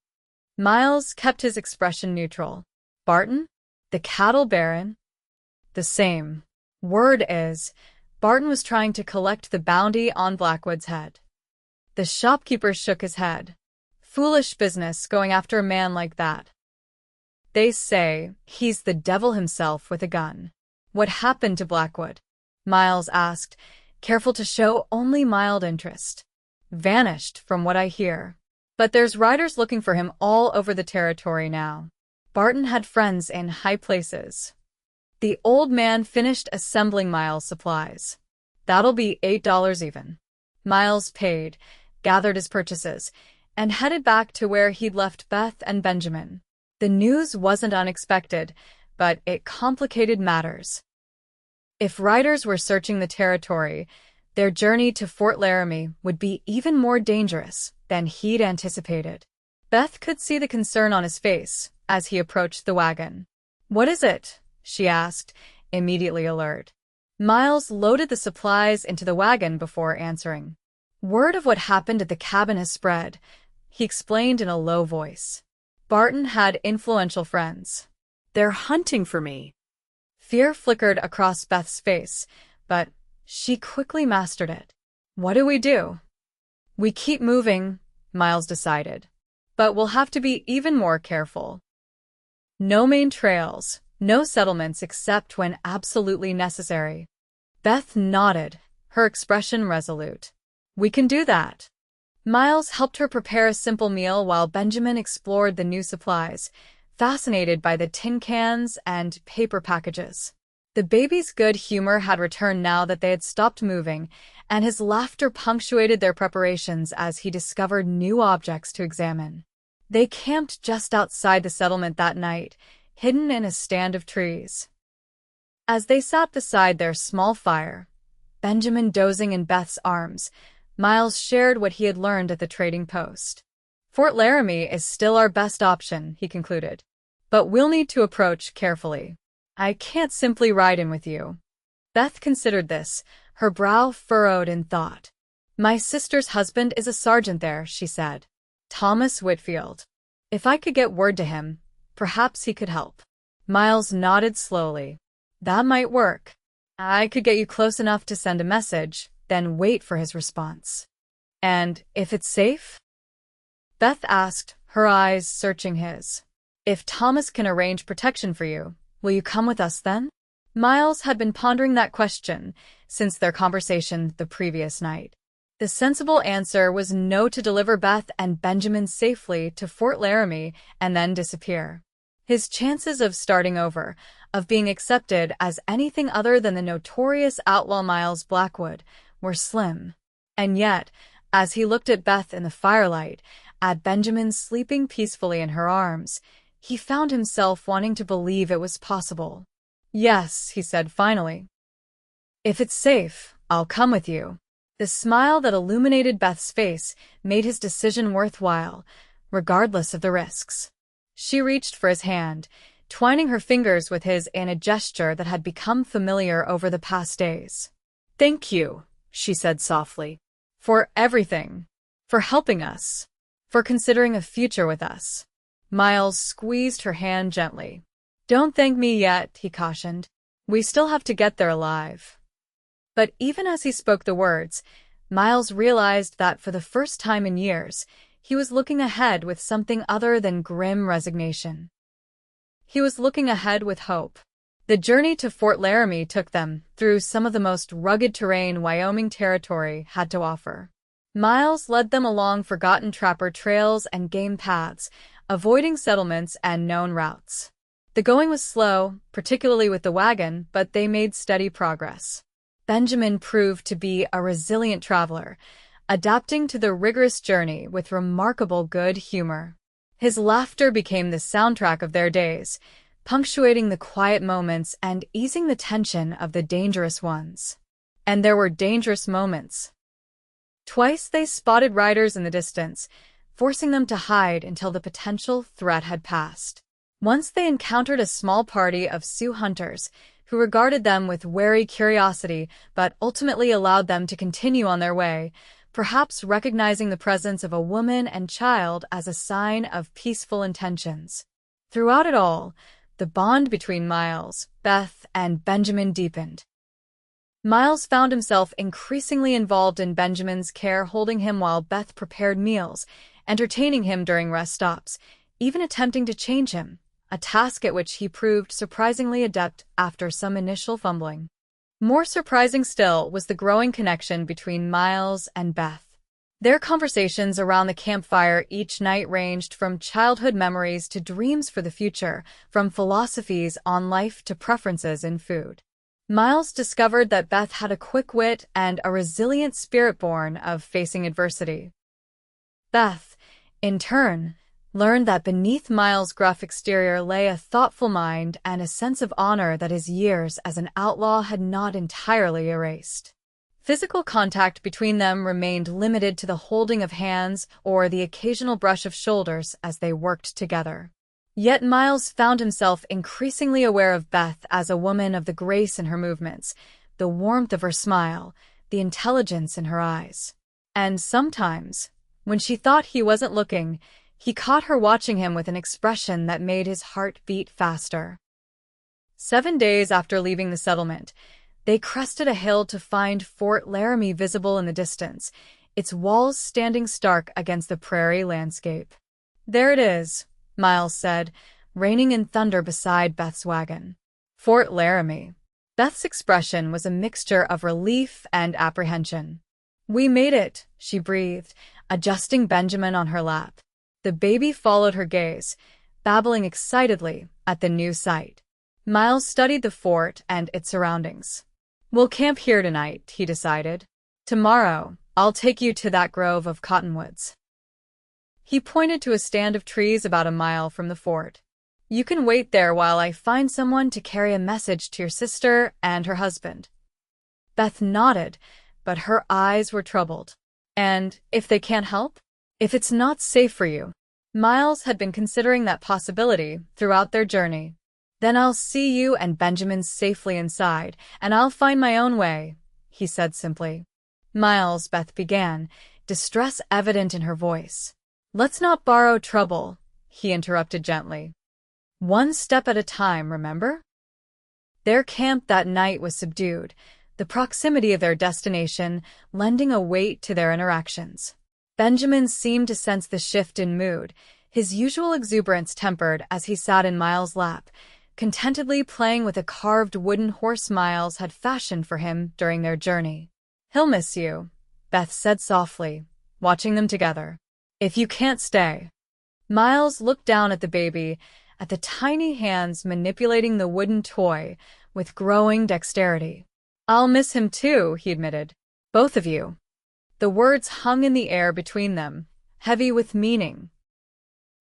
Miles kept his expression neutral. Barton? The cattle baron? The same. Word is, Barton was trying to collect the bounty on Blackwood's head. The shopkeeper shook his head. Foolish business going after a man like that. They say he's the devil himself with a gun. What happened to Blackwood? Miles asked, careful to show only mild interest. Vanished, from what I hear. But there's riders looking for him all over the territory now. Barton had friends in high places. The old man finished assembling Miles' supplies. That'll be $8 even. Miles paid, gathered his purchases, and headed back to where he'd left Beth and Benjamin. The news wasn't unexpected, but it complicated matters. If riders were searching the territory, their journey to Fort Laramie would be even more dangerous than he'd anticipated. Beth could see the concern on his face as he approached the wagon. "What is it?" she asked, immediately alert. Miles loaded the supplies into the wagon before answering. "Word of what happened at the cabin has spread," he explained in a low voice. Barton had influential friends. "They're hunting for me." Fear flickered across Beth's face, but she quickly mastered it. "What do we do?" "We keep moving," Miles decided. "But we'll have to be even more careful. No main trails, no settlements except when absolutely necessary." Beth nodded, her expression resolute. "We can do that." Miles helped her prepare a simple meal while Benjamin explored the new supplies, fascinated by the tin cans and paper packages. The baby's good humor had returned now that they had stopped moving, and his laughter punctuated their preparations as he discovered new objects to examine. They camped just outside the settlement that night, hidden in a stand of trees. As they sat beside their small fire, Benjamin dozing in Beth's arms, Miles shared what he had learned at the trading post. "Fort Laramie is still our best option," he concluded. "But we'll need to approach carefully. I can't simply ride in with you." Beth considered this, her brow furrowed in thought. "My sister's husband is a sergeant there," she said. "Thomas Whitfield. If I could get word to him, perhaps he could help." Miles nodded slowly. "That might work. I could get you close enough to send a message, then wait for his response." "And if it's safe?" Beth asked, her eyes searching his. "If Thomas can arrange protection for you, will you come with us then?" Miles had been pondering that question since their conversation the previous night. The sensible answer was no, to deliver Beth and Benjamin safely to Fort Laramie and then disappear. His chances of starting over, of being accepted as anything other than the notorious outlaw Miles Blackwood, were slim. And yet, as he looked at Beth in the firelight, at Benjamin sleeping peacefully in her arms, he found himself wanting to believe it was possible. "Yes," he said finally. "If it's safe, I'll come with you." The smile that illuminated Beth's face made his decision worthwhile, regardless of the risks. She reached for his hand, twining her fingers with his in a gesture that had become familiar over the past days. "Thank you," she said softly. "For everything. For helping us. For considering a future with us." Miles squeezed her hand gently. "Don't thank me yet," he cautioned. "We still have to get there alive." But even as he spoke the words, Miles realized that for the first time in years, he was looking ahead with something other than grim resignation. He was looking ahead with hope. The journey to Fort Laramie took them through some of the most rugged terrain Wyoming Territory had to offer. Miles led them along forgotten trapper trails and game paths, avoiding settlements and known routes. The going was slow, particularly with the wagon, but they made steady progress. Benjamin proved to be a resilient traveler, adapting to the rigorous journey with remarkable good humor. His laughter became the soundtrack of their days, punctuating the quiet moments and easing the tension of the dangerous ones. And there were dangerous moments. Twice they spotted riders in the distance, forcing them to hide until the potential threat had passed. Once they encountered a small party of Sioux hunters, who regarded them with wary curiosity but ultimately allowed them to continue on their way, perhaps recognizing the presence of a woman and child as a sign of peaceful intentions. Throughout it all, the bond between Miles, Beth, and Benjamin deepened. Miles found himself increasingly involved in Benjamin's care, holding him while Beth prepared meals, entertaining him during rest stops, even attempting to change him, a task at which he proved surprisingly adept after some initial fumbling. More surprising still was the growing connection between Miles and Beth. Their conversations around the campfire each night ranged from childhood memories to dreams for the future, from philosophies on life to preferences in food. Miles discovered that Beth had a quick wit and a resilient spirit born of facing adversity. Beth, in turn, learned that beneath Miles' gruff exterior lay a thoughtful mind and a sense of honor that his years as an outlaw had not entirely erased. Physical contact between them remained limited to the holding of hands or the occasional brush of shoulders as they worked together. Yet Miles found himself increasingly aware of Beth as a woman of the grace in her movements, the warmth of her smile, the intelligence in her eyes. And sometimes, when she thought he wasn't looking, he caught her watching him with an expression that made his heart beat faster. 7 days after leaving the settlement, they crested a hill to find Fort Laramie visible in the distance, its walls standing stark against the prairie landscape. "There it is," Miles said, raining in thunder beside Beth's wagon. Fort Laramie. Beth's expression was a mixture of relief and apprehension. "We made it," she breathed, adjusting Benjamin on her lap. The baby followed her gaze, babbling excitedly at the new sight. Miles studied the fort and its surroundings. "We'll camp here tonight," he decided. "Tomorrow, I'll take you to that grove of cottonwoods." He pointed to a stand of trees about a mile from the fort. "You can wait there while I find someone to carry a message to your sister and her husband." Beth nodded, but her eyes were troubled. "And if they can't help? If it's not safe for you?" Miles had been considering that possibility throughout their journey. "Then I'll see you and Benjamin safely inside, and I'll find my own way," he said simply. "Miles," Beth began, distress evident in her voice. "Let's not borrow trouble," he interrupted gently. "One step at a time, remember?" Their camp that night was subdued, the proximity of their destination lending a weight to their interactions. Benjamin seemed to sense the shift in mood, his usual exuberance tempered as he sat in Miles' lap, contentedly playing with a carved wooden horse Miles had fashioned for him during their journey. "He'll miss you," Beth said softly, watching them together. "If you can't stay." Miles looked down at the baby, at the tiny hands manipulating the wooden toy with growing dexterity. "I'll miss him too," he admitted. "Both of you." The words hung in the air between them, heavy with meaning.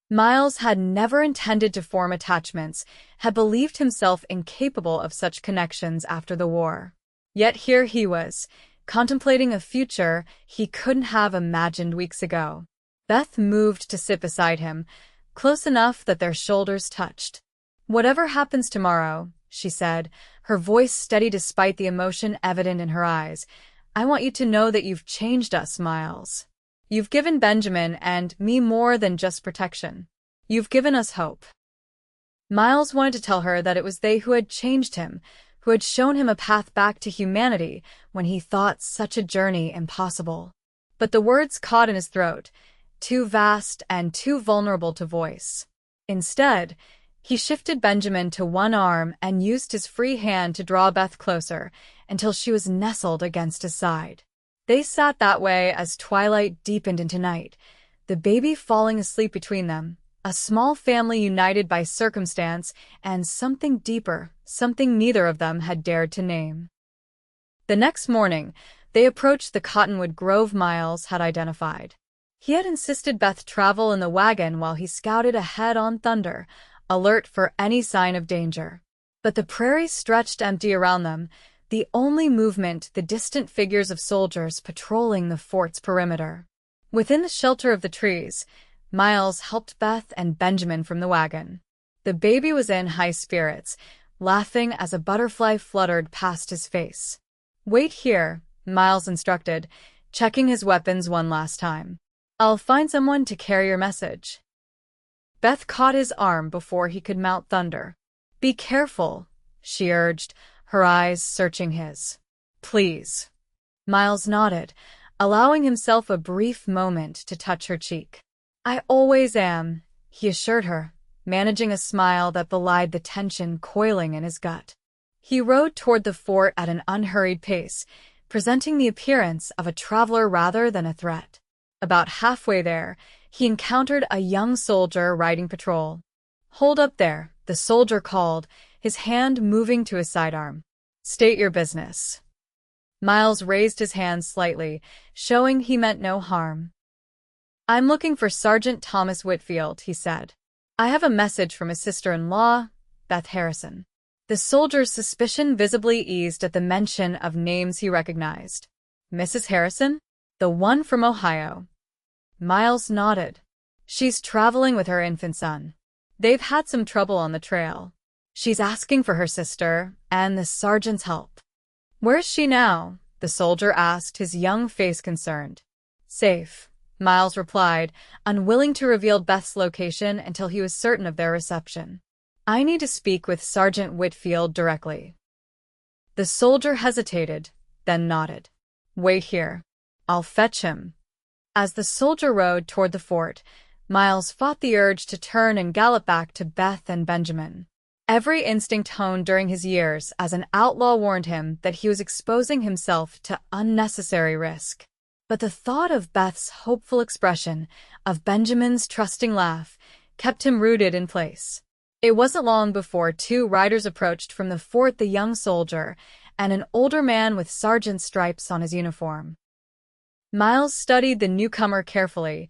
Miles had never intended to form attachments, had believed himself incapable of such connections after the war. Yet here he was, contemplating a future he couldn't have imagined weeks ago. Beth moved to sit beside him, close enough that their shoulders touched. "Whatever happens tomorrow," she said, her voice steady despite the emotion evident in her eyes, "I want you to know that you've changed us, Miles. You've given Benjamin and me more than just protection. You've given us hope." Miles wanted to tell her that it was they who had changed him, who had shown him a path back to humanity when he thought such a journey impossible. But the words caught in his throat, too vast and too vulnerable to voice. Instead, he shifted Benjamin to one arm and used his free hand to draw Beth closer until she was nestled against his side. They sat that way as twilight deepened into night, the baby falling asleep between them, a small family united by circumstance and something deeper, something neither of them had dared to name. The next morning, they approached the cottonwood grove Miles had identified. He had insisted Beth travel in the wagon while he scouted ahead on Thunder, alert for any sign of danger. But the prairie stretched empty around them, the only movement the distant figures of soldiers patrolling the fort's perimeter. Within the shelter of the trees, Miles helped Beth and Benjamin from the wagon. The baby was in high spirits, laughing as a butterfly fluttered past his face. "Wait here," Miles instructed, checking his weapons one last time. "I'll find someone to carry your message." Beth caught his arm before he could mount thunder. "Be careful," she urged, her eyes searching his. "Please." Miles nodded, allowing himself a brief moment to touch her cheek. "I always am," he assured her, managing a smile that belied the tension coiling in his gut. He rode toward the fort at an unhurried pace, presenting the appearance of a traveler rather than a threat. About halfway there, he encountered a young soldier riding patrol. "Hold up there," the soldier called, his hand moving to his sidearm. "State your business." Miles raised his hand slightly, showing he meant no harm. "I'm looking for Sergeant Thomas Whitfield," he said. "I have a message from his sister-in-law, Beth Harrison." The soldier's suspicion visibly eased at the mention of names he recognized. "Mrs. Harrison? The one from Ohio?" Miles nodded. "She's traveling with her infant son. They've had some trouble on the trail. She's asking for her sister and the sergeant's help." "Where's she now?" the soldier asked, his young face concerned. "Safe," Miles replied, unwilling to reveal Beth's location until he was certain of their reception. "I need to speak with Sergeant Whitfield directly." The soldier hesitated, then nodded. "Wait here. I'll fetch him." As the soldier rode toward the fort, Miles fought the urge to turn and gallop back to Beth and Benjamin. Every instinct honed during his years as an outlaw warned him that he was exposing himself to unnecessary risk. But the thought of Beth's hopeful expression, of Benjamin's trusting laugh, kept him rooted in place. It wasn't long before two riders approached from the fort, the young soldier and an older man with sergeant stripes on his uniform. Miles studied the newcomer carefully,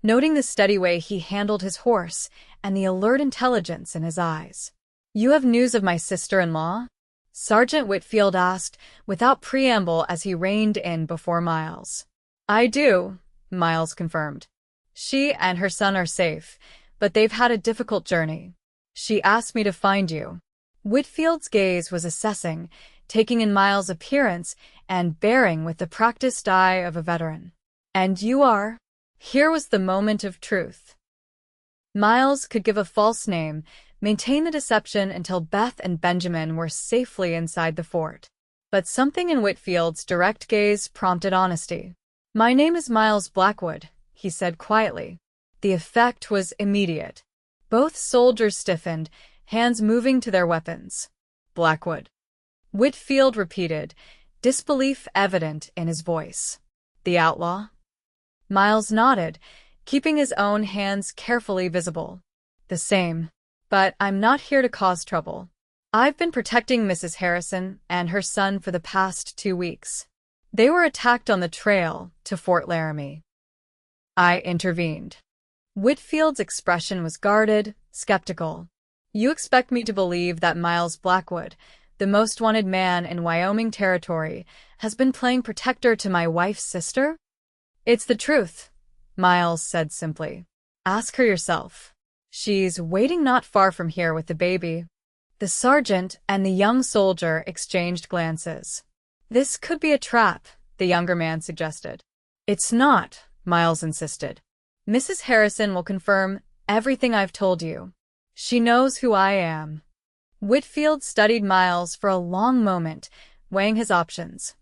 noting the steady way he handled his horse and the alert intelligence in his eyes. "You have news of my sister-in-law?" Sergeant Whitfield asked, without preamble as he reined in before Miles. "I do," Miles confirmed. "She and her son are safe, but they've had a difficult journey. She asked me to find you." Whitfield's gaze was assessing, taking in Miles' appearance and bearing with the practiced eye of a veteran. "And you are?" Here was the moment of truth. Miles could give a false name, maintain the deception until Beth and Benjamin were safely inside the fort. But something in Whitfield's direct gaze prompted honesty. "My name is Miles Blackwood," he said quietly. The effect was immediate. Both soldiers stiffened, hands moving to their weapons. "Blackwood," Whitfield repeated, disbelief evident in his voice. "The outlaw?" Miles nodded, keeping his own hands carefully visible. "The same. But I'm not here to cause trouble. I've been protecting Mrs. Harrison and her son for the past 2 weeks. They were attacked on the trail to Fort Laramie." I intervened. Whitfield's expression was guarded, skeptical. "You expect me to believe that Miles Blackwood, the most wanted man in Wyoming Territory, has been playing protector to my wife's sister?" "It's the truth," Miles said simply. "Ask her yourself. She's waiting not far from here with the baby." The sergeant and the young soldier exchanged glances. "This could be a trap," the younger man suggested. "It's not," Miles insisted. "Mrs. Harrison will confirm everything I've told you. She knows who I am." Whitfield studied Miles for a long moment, weighing his options.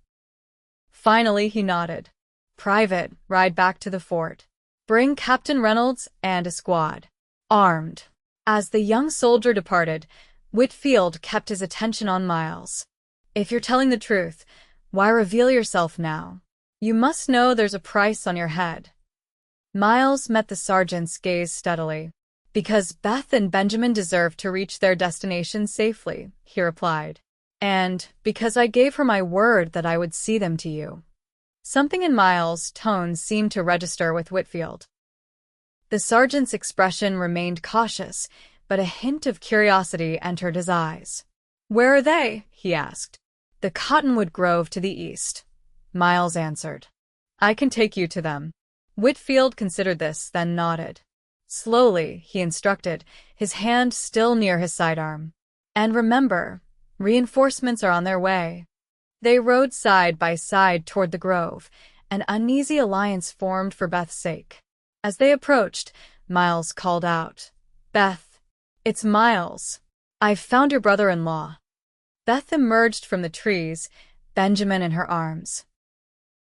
Finally, he nodded. "Private, ride back to the fort. Bring Captain Reynolds and a squad. Armed." As the young soldier departed, Whitfield kept his attention on Miles. "If you're telling the truth, why reveal yourself now? You must know there's a price on your head." Miles met the sergeant's gaze steadily. "Because Beth and Benjamin deserve to reach their destination safely," he replied. "And because I gave her my word that I would see them to you." Something in Miles' tone seemed to register with Whitfield. The sergeant's expression remained cautious, but a hint of curiosity entered his eyes. "Where are they?" he asked. "The Cottonwood Grove to the east," Miles answered. "I can take you to them." Whitfield considered this, then nodded. Slowly, he instructed, his hand still near his sidearm. And remember, reinforcements are on their way. They rode side by side toward the grove, an uneasy alliance formed for Beth's sake. As they approached, Miles called out, "Beth, it's Miles. I've found your brother-in-law." Beth emerged from the trees, Benjamin in her arms.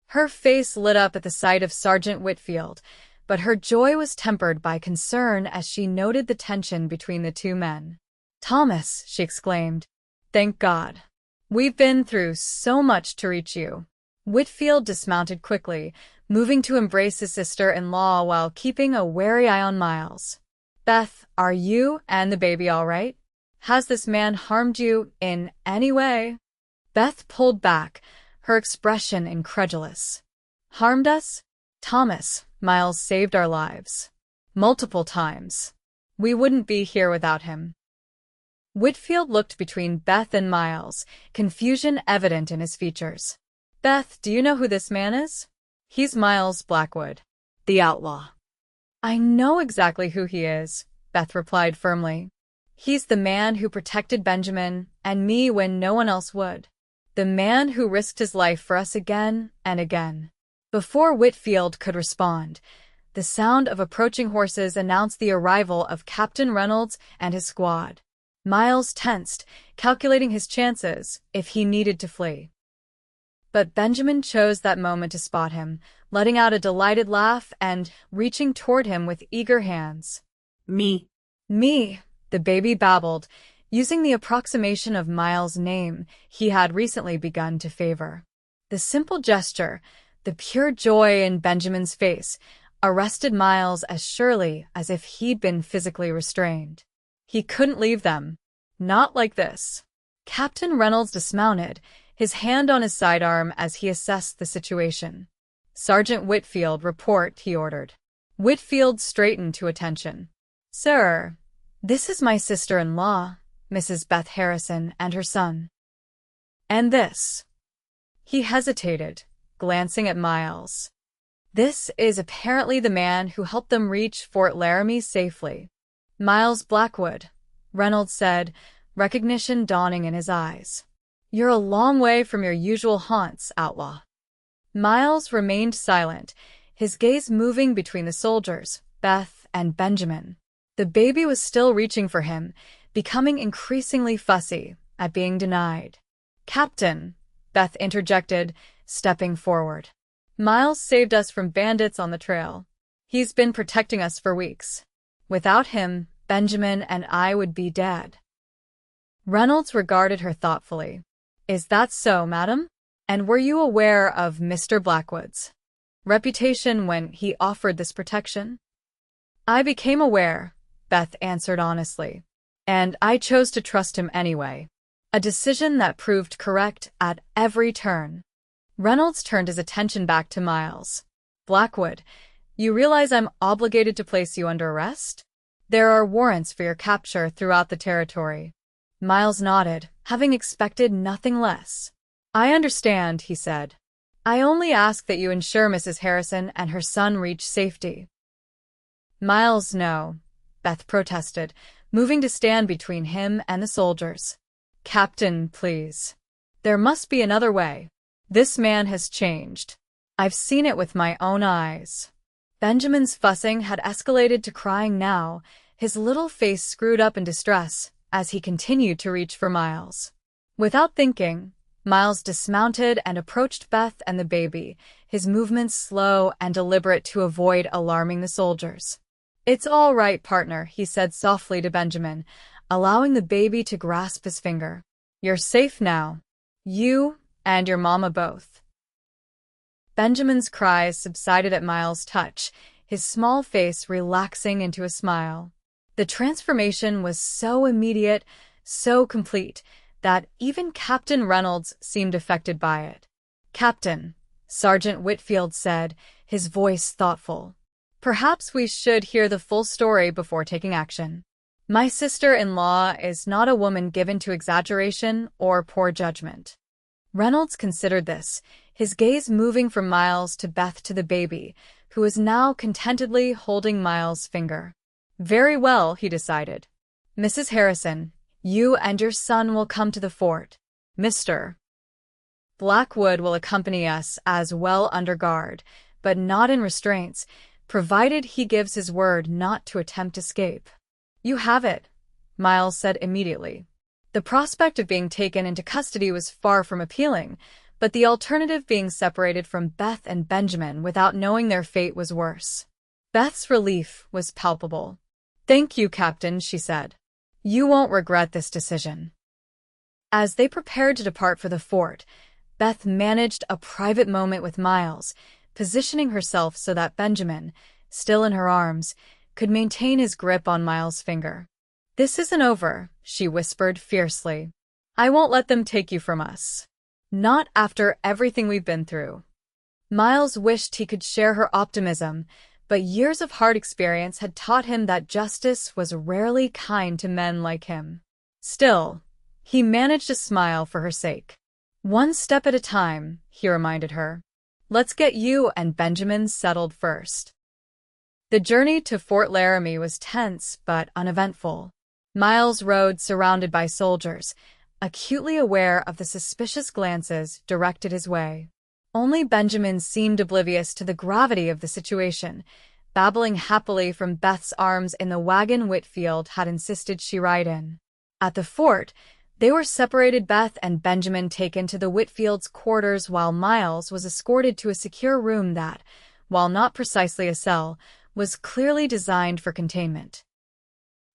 Her face lit up at the sight of Sergeant Whitfield, but her joy was tempered by concern as she noted the tension between the two men. "Thomas," she exclaimed, "thank God. We've been through so much to reach you." Whitfield dismounted quickly, moving to embrace his sister-in-law while keeping a wary eye on Miles. "Beth, are you and the baby all right? Has this man harmed you in any way?" Beth pulled back, her expression incredulous. "Harmed us? Thomas, Miles saved our lives. Multiple times. We wouldn't be here without him." Whitfield looked between Beth and Miles, confusion evident in his features. "Beth, do you know who this man is?" "He's Miles Blackwood, the outlaw." "I know exactly who he is," Beth replied firmly. "He's the man who protected Benjamin and me when no one else would. The man who risked his life for us again and again." Before Whitfield could respond, the sound of approaching horses announced the arrival of Captain Reynolds and his squad. Miles tensed, calculating his chances if he needed to flee. But Benjamin chose that moment to spot him, letting out a delighted laugh and reaching toward him with eager hands. Me, the baby babbled, using the approximation of Miles' name he had recently begun to favor. The simple gesture, the pure joy in Benjamin's face, arrested Miles as surely as if he'd been physically restrained. He couldn't leave them. Not like this. Captain Reynolds dismounted, his hand on his sidearm as he assessed the situation. "Sergeant Whitfield, report," he ordered. Whitfield straightened to attention. "Sir, this is my sister-in-law, Mrs. Beth Harrison, and her son. And this." He hesitated, glancing at Miles. "This is apparently the man who helped them reach Fort Laramie safely." "Miles Blackwood," Reynolds said, recognition dawning in his eyes. "You're a long way from your usual haunts, outlaw." Miles remained silent, his gaze moving between the soldiers, Beth and Benjamin. The baby was still reaching for him, becoming increasingly fussy at being denied. "Captain," Beth interjected, stepping forward. "Miles saved us from bandits on the trail. He's been protecting us for weeks. Without him, Benjamin and I would be dead." Reynolds regarded her thoughtfully. "Is that so, madam? And were you aware of Mr. Blackwood's reputation when he offered this protection?" "I became aware," Beth answered honestly. "And I chose to trust him anyway. A decision that proved correct at every turn." Reynolds turned his attention back to Miles. "Blackwood, you realize I'm obligated to place you under arrest? There are warrants for your capture throughout the territory." Miles nodded, having expected nothing less. "I understand," he said. "I only ask that you ensure Mrs. Harrison and her son reach safety." "Miles, no," Beth protested, moving to stand between him and the soldiers. "Captain, please. There must be another way. This man has changed. I've seen it with my own eyes." Benjamin's fussing had escalated to crying now, his little face screwed up in distress as he continued to reach for Miles. Without thinking, Miles dismounted and approached Beth and the baby, his movements slow and deliberate to avoid alarming the soldiers. "It's all right, partner," he said softly to Benjamin, allowing the baby to grasp his finger. "You're safe now. You and your mama both." Benjamin's cries subsided at Miles' touch, his small face relaxing into a smile. The transformation was so immediate, so complete, that even Captain Reynolds seemed affected by it. "Captain," Sergeant Whitfield said, his voice thoughtful, "perhaps we should hear the full story before taking action. My sister-in-law is not a woman given to exaggeration or poor judgment." Reynolds considered this, his gaze moving from Miles to Beth to the baby, who was now contentedly holding Miles' finger. "Very well," he decided. "Mrs. Harrison, You and your son will come to the fort. Mr. Blackwood will accompany us as well under guard, but not in restraints, provided he gives his word not to attempt escape. You have it, Miles said immediately. The prospect of being taken into custody was far from appealing, but the alternative being separated from Beth and Benjamin without knowing their fate was worse. Beth's relief was palpable. Thank you, Captain, she said. You won't regret this decision. As they prepared to depart for the fort, Beth managed a private moment with Miles, positioning herself so that Benjamin, still in her arms, could maintain his grip on Miles' finger. This isn't over, she whispered fiercely. I won't let them take you from us. Not after everything we've been through. Miles wished he could share her optimism, but years of hard experience had taught him that justice was rarely kind to men like him. Still, he managed to smile for her sake. One step at a time, he reminded her. Let's get you and Benjamin settled first. The journey to Fort Laramie was tense but uneventful. Miles rode surrounded by soldiers, acutely aware of the suspicious glances directed his way. Only Benjamin seemed oblivious to the gravity of the situation, babbling happily from Beth's arms in the wagon Whitfield had insisted she ride in. At the fort, they were separated, Beth and Benjamin taken to the Whitfield's quarters while Miles was escorted to a secure room that, while not precisely a cell, was clearly designed for containment.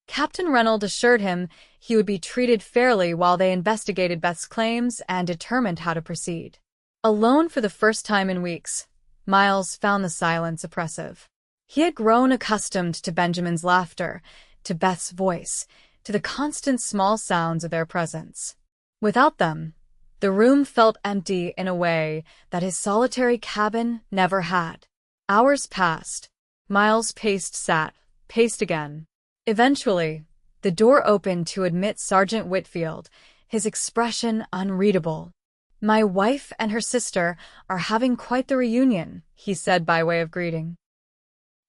Captain Reynolds assured him he would be treated fairly while they investigated Beth's claims and determined how to proceed. Alone for the first time in weeks, Miles found the silence oppressive. He had grown accustomed to Benjamin's laughter, to Beth's voice, to the constant small sounds of their presence. Without them, the room felt empty in a way that his solitary cabin never had. Hours passed. Miles paced again. Eventually, the door opened to admit Sergeant Whitfield, his expression unreadable. My wife and her sister are having quite the reunion, he said by way of greeting.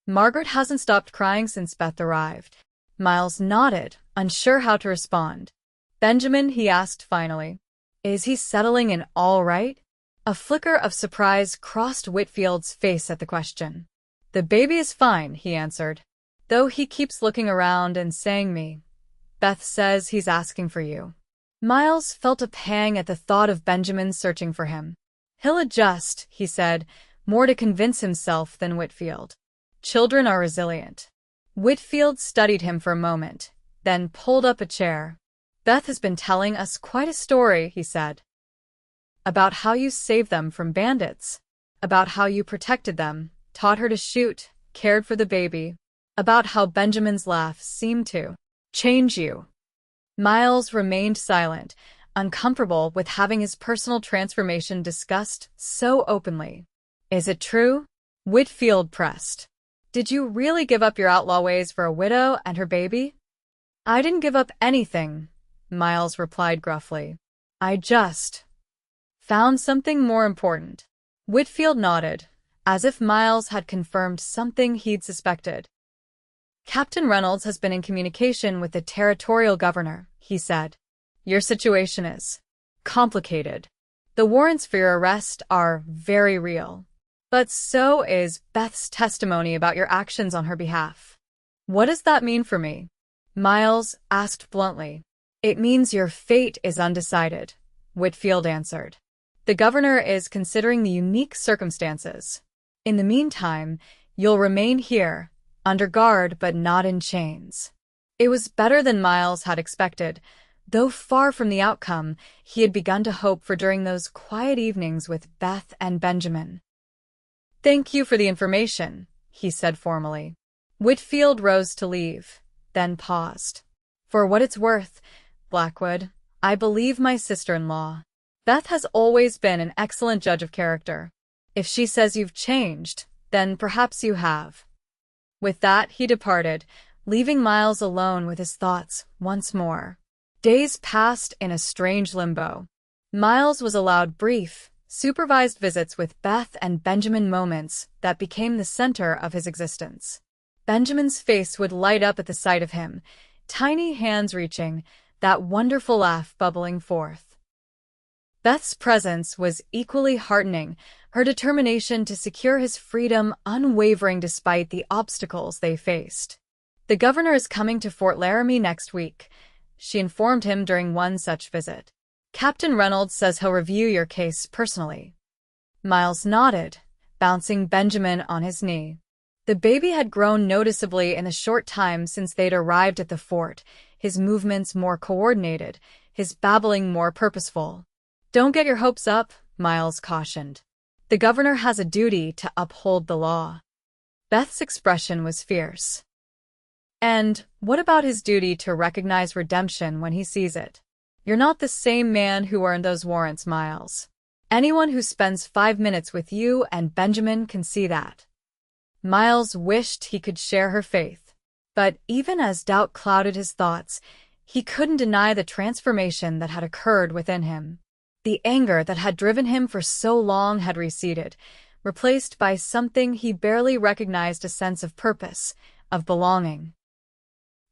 Margaret hasn't stopped crying since Beth arrived. Miles nodded, unsure how to respond. Benjamin, he asked finally. Is he settling in all right? A flicker of surprise crossed Whitfield's face at the question. The baby is fine, he answered. Though he keeps looking around and saying me. Beth says he's asking for you. Miles felt a pang at the thought of Benjamin searching for him. He'll adjust, he said, more to convince himself than Whitfield. Children are resilient. Whitfield studied him for a moment, then pulled up a chair. Beth has been telling us quite a story, he said. About how you saved them from bandits. About how you protected them, taught her to shoot, cared for the baby. About how Benjamin's laugh seemed to change you. Miles remained silent, uncomfortable with having his personal transformation discussed so openly. Is it true? Whitfield pressed. Did you really give up your outlaw ways for a widow and her baby? I didn't give up anything, Miles replied gruffly. I just found something more important. Whitfield nodded, as if Miles had confirmed something he'd suspected. Captain Reynolds has been in communication with the territorial governor, he said. Your situation is complicated. The warrants for your arrest are very real. But so is Beth's testimony about your actions on her behalf. What does that mean for me? Miles asked bluntly. It means your fate is undecided, Whitfield answered. The governor is considering the unique circumstances. In the meantime, you'll remain here, under guard but not in chains. It was better than Miles had expected, though far from the outcome he had begun to hope for during those quiet evenings with Beth and Benjamin. Thank you for the information, he said formally. Whitfield rose to leave, then paused. For what it's worth, Blackwood, I believe my sister-in-law. Beth has always been an excellent judge of character. If she says you've changed, then perhaps you have. With that, he departed, leaving Miles alone with his thoughts once more. Days passed in a strange limbo. Miles was allowed brief, supervised visits with Beth and Benjamin, moments that became the center of his existence. Benjamin's face would light up at the sight of him, tiny hands reaching, that wonderful laugh bubbling forth. Beth's presence was equally heartening, her determination to secure his freedom unwavering despite the obstacles they faced. "The governor is coming to Fort Laramie next week," she informed him during one such visit. "Captain Reynolds says he'll review your case personally." Miles nodded, bouncing Benjamin on his knee. The baby had grown noticeably in the short time since they'd arrived at the fort, his movements more coordinated, his babbling more purposeful. "Don't get your hopes up," Miles cautioned. "The governor has a duty to uphold the law." Beth's expression was fierce. "And what about his duty to recognize redemption when he sees it? You're not the same man who earned those warrants, Miles. Anyone who spends 5 minutes with you and Benjamin can see that." Miles wished he could share her faith. But even as doubt clouded his thoughts, he couldn't deny the transformation that had occurred within him. The anger that had driven him for so long had receded, replaced by something he barely recognized: a sense of purpose, of belonging.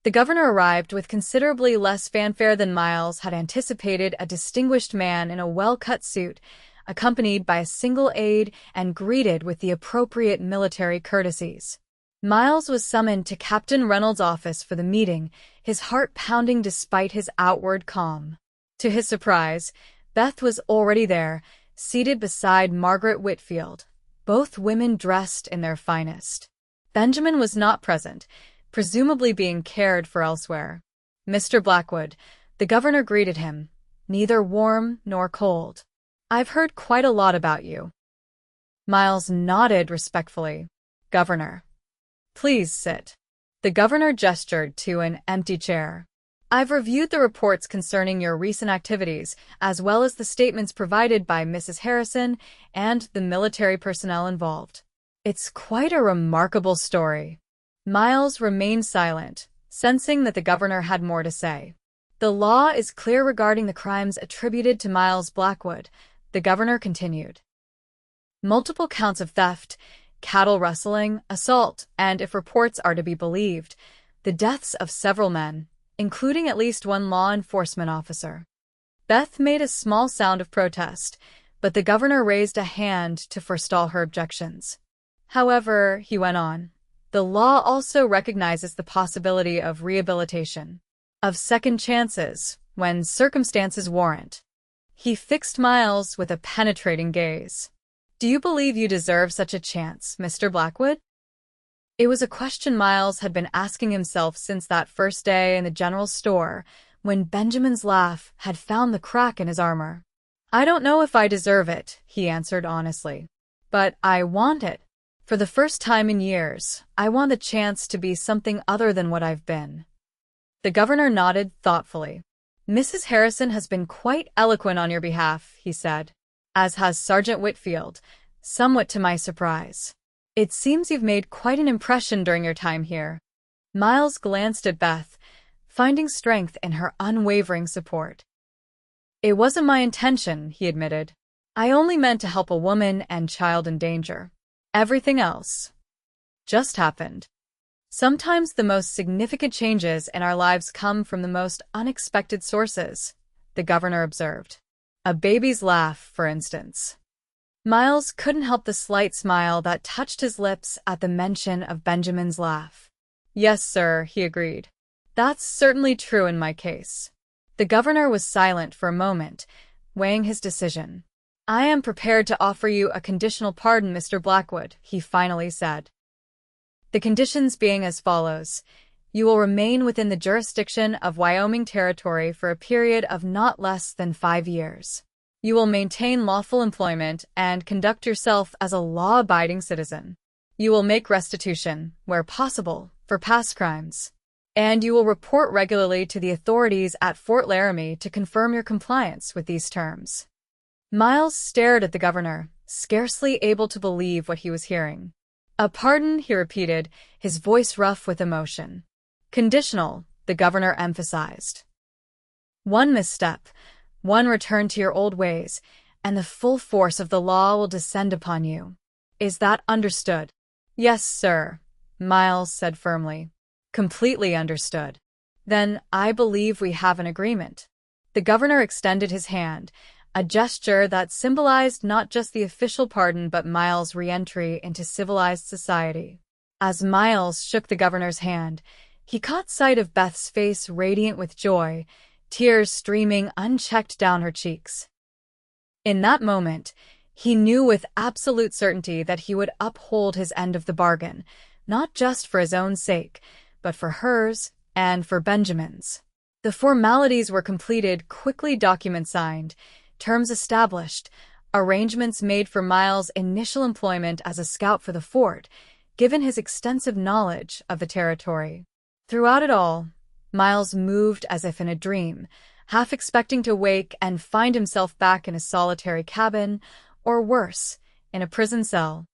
The governor arrived with considerably less fanfare than Miles had anticipated, a distinguished man in a well-cut suit, accompanied by a single aide and greeted with the appropriate military courtesies. Miles was summoned to Captain Reynolds' office for the meeting, his heart pounding despite his outward calm. To his surprise, Beth was already there, seated beside Margaret Whitfield, both women dressed in their finest. Benjamin was not present, presumably being cared for elsewhere. "Mr. Blackwood," the governor greeted him, neither warm nor cold. "I've heard quite a lot about you." Miles nodded respectfully. "Governor, please sit." The governor gestured to an empty chair. "I've reviewed the reports concerning your recent activities, as well as the statements provided by Mrs. Harrison and the military personnel involved. It's quite a remarkable story." Miles remained silent, sensing that the governor had more to say. "The law is clear regarding the crimes attributed to Miles Blackwood," the governor continued. "Multiple counts of theft, cattle rustling, assault, and, if reports are to be believed, the deaths of several men, including at least one law enforcement officer." Beth made a small sound of protest, but the governor raised a hand to forestall her objections. "However," he went on, "the law also recognizes the possibility of rehabilitation, of second chances, when circumstances warrant." He fixed Miles with a penetrating gaze. "Do you believe you deserve such a chance, Mr. Blackwood?" It was a question Miles had been asking himself since that first day in the general store, when Benjamin's laugh had found the crack in his armor. "I don't know if I deserve it," he answered honestly. "But I want it. For the first time in years, I want the chance to be something other than what I've been." The governor nodded thoughtfully. "Mrs. Harrison has been quite eloquent on your behalf," he said, "as has Sergeant Whitfield, somewhat to my surprise. It seems you've made quite an impression during your time here." Miles glanced at Beth, finding strength in her unwavering support. "It wasn't my intention," he admitted. "I only meant to help a woman and child in danger. Everything else just happened." "Sometimes the most significant changes in our lives come from the most unexpected sources," the governor observed. "A baby's laugh, for instance." Miles couldn't help the slight smile that touched his lips at the mention of Benjamin's laugh. "Yes, sir," he agreed. "That's certainly true in my case." The governor was silent for a moment, weighing his decision. "I am prepared to offer you a conditional pardon, Mr. Blackwood," he finally said. "The conditions being as follows. You will remain within the jurisdiction of Wyoming Territory for a period of not less than 5 years. You will maintain lawful employment and conduct yourself as a law-abiding citizen. You will make restitution, where possible, for past crimes. And you will report regularly to the authorities at Fort Laramie to confirm your compliance with these terms." Miles stared at the governor, scarcely able to believe what he was hearing. "A pardon," he repeated, his voice rough with emotion. "Conditional," the governor emphasized. "One misstep, one return to your old ways, and the full force of the law will descend upon you. Is that understood?" "Yes, sir," Miles said firmly. "Completely understood." Then I believe we have an agreement. The governor extended his hand, a gesture that symbolized not just the official pardon but Miles' re-entry into civilized society. As Miles shook the governor's hand, he caught sight of Beth's face radiant with joy, tears streaming unchecked down her cheeks. In that moment, he knew with absolute certainty that he would uphold his end of the bargain, not just for his own sake, but for hers and for Benjamin's. The formalities were completed, quickly documents signed, terms established, arrangements made for Miles' initial employment as a scout for the fort, given his extensive knowledge of the territory. Throughout it all, Miles moved as if in a dream, half expecting to wake and find himself back in a solitary cabin, or worse, in a prison cell.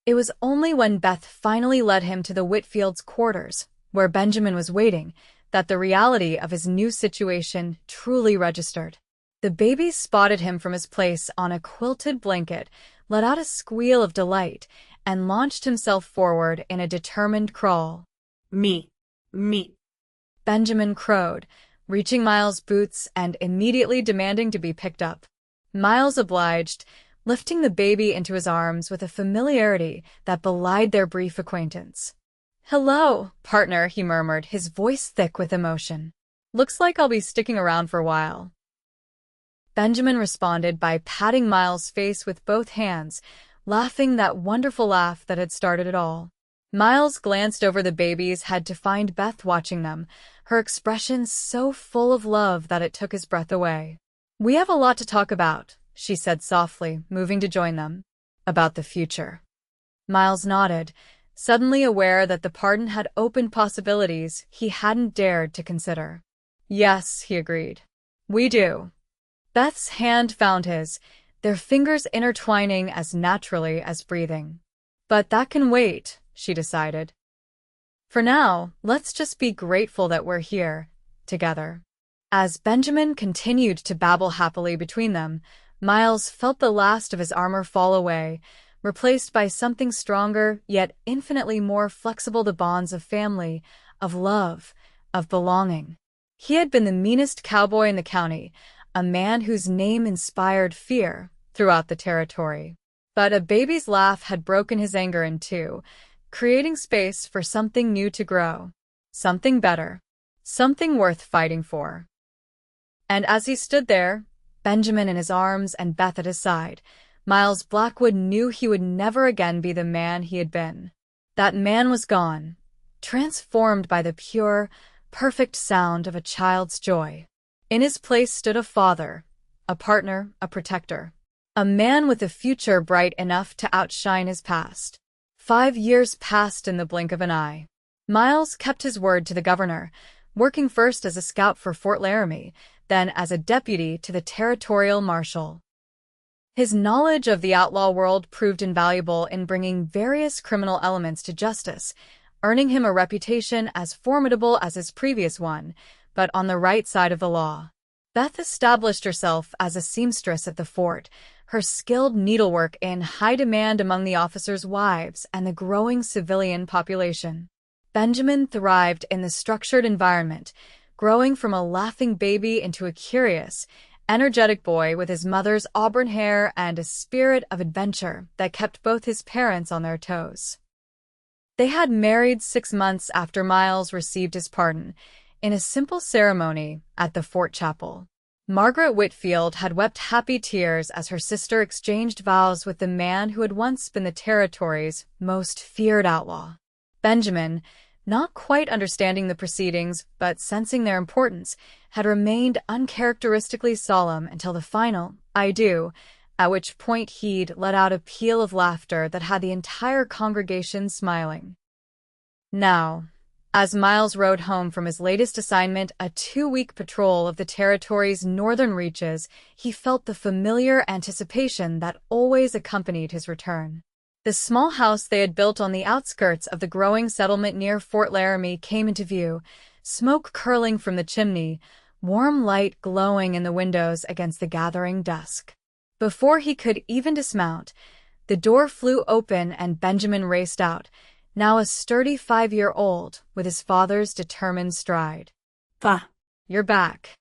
It was only when Beth finally led him to the Whitfields' quarters, where Benjamin was waiting, that the reality of his new situation truly registered. The baby spotted him from his place on a quilted blanket, let out a squeal of delight, and launched himself forward in a determined crawl. Me. Benjamin crowed, reaching Miles' boots and immediately demanding to be picked up. Miles obliged, lifting the baby into his arms with a familiarity that belied their brief acquaintance. "Hello, partner," he murmured, his voice thick with emotion. "Looks like I'll be sticking around for a while." Benjamin responded by patting Miles' face with both hands, laughing that wonderful laugh that had started it all. Miles glanced over the baby's head to find Beth watching them, her expression so full of love that it took his breath away. "We have a lot to talk about," she said softly, moving to join them. "About the future." Miles nodded, suddenly aware that the pardon had opened possibilities he hadn't dared to consider. "Yes," he agreed. "We do." Beth's hand found his, their fingers intertwining as naturally as breathing. "But that can wait," she decided. "For now, let's just be grateful that we're here, together." As Benjamin continued to babble happily between them, Miles felt the last of his armor fall away, replaced by something stronger, yet infinitely more flexible: the bonds of family, of love, of belonging. He had been the meanest cowboy in the county, a man whose name inspired fear throughout the territory. But a baby's laugh had broken his anger in two, creating space for something new to grow. Something better. Something worth fighting for. And as he stood there, Benjamin in his arms and Beth at his side, Miles Blackwood knew he would never again be the man he had been. That man was gone, transformed by the pure, perfect sound of a child's joy. In his place stood a father, a partner, a protector, a man with a future bright enough to outshine his past. 5 years passed in the blink of an eye. Miles kept his word to the governor, working first as a scout for Fort Laramie, then as a deputy to the territorial marshal. His knowledge of the outlaw world proved invaluable in bringing various criminal elements to justice, earning him a reputation as formidable as his previous one, but on the right side of the law. Beth established herself as a seamstress at the fort, her skilled needlework in high demand among the officers' wives and the growing civilian population. Benjamin thrived in the structured environment, growing from a laughing baby into a curious, energetic boy with his mother's auburn hair and a spirit of adventure that kept both his parents on their toes. They had married 6 months after Miles received his pardon, in a simple ceremony at the Fort Chapel. Margaret Whitfield had wept happy tears as her sister exchanged vows with the man who had once been the territory's most feared outlaw. Benjamin, not quite understanding the proceedings but sensing their importance, had remained uncharacteristically solemn until the final "I do," at which point he'd let out a peal of laughter that had the entire congregation smiling. Now, as Miles rode home from his latest assignment, a 2-week patrol of the territory's northern reaches, he felt the familiar anticipation that always accompanied his return. The small house they had built on the outskirts of the growing settlement near Fort Laramie came into view, smoke curling from the chimney, warm light glowing in the windows against the gathering dusk. Before he could even dismount, the door flew open and Benjamin raced out, now a sturdy 5-year-old, with his father's determined stride. Fa. You're back,"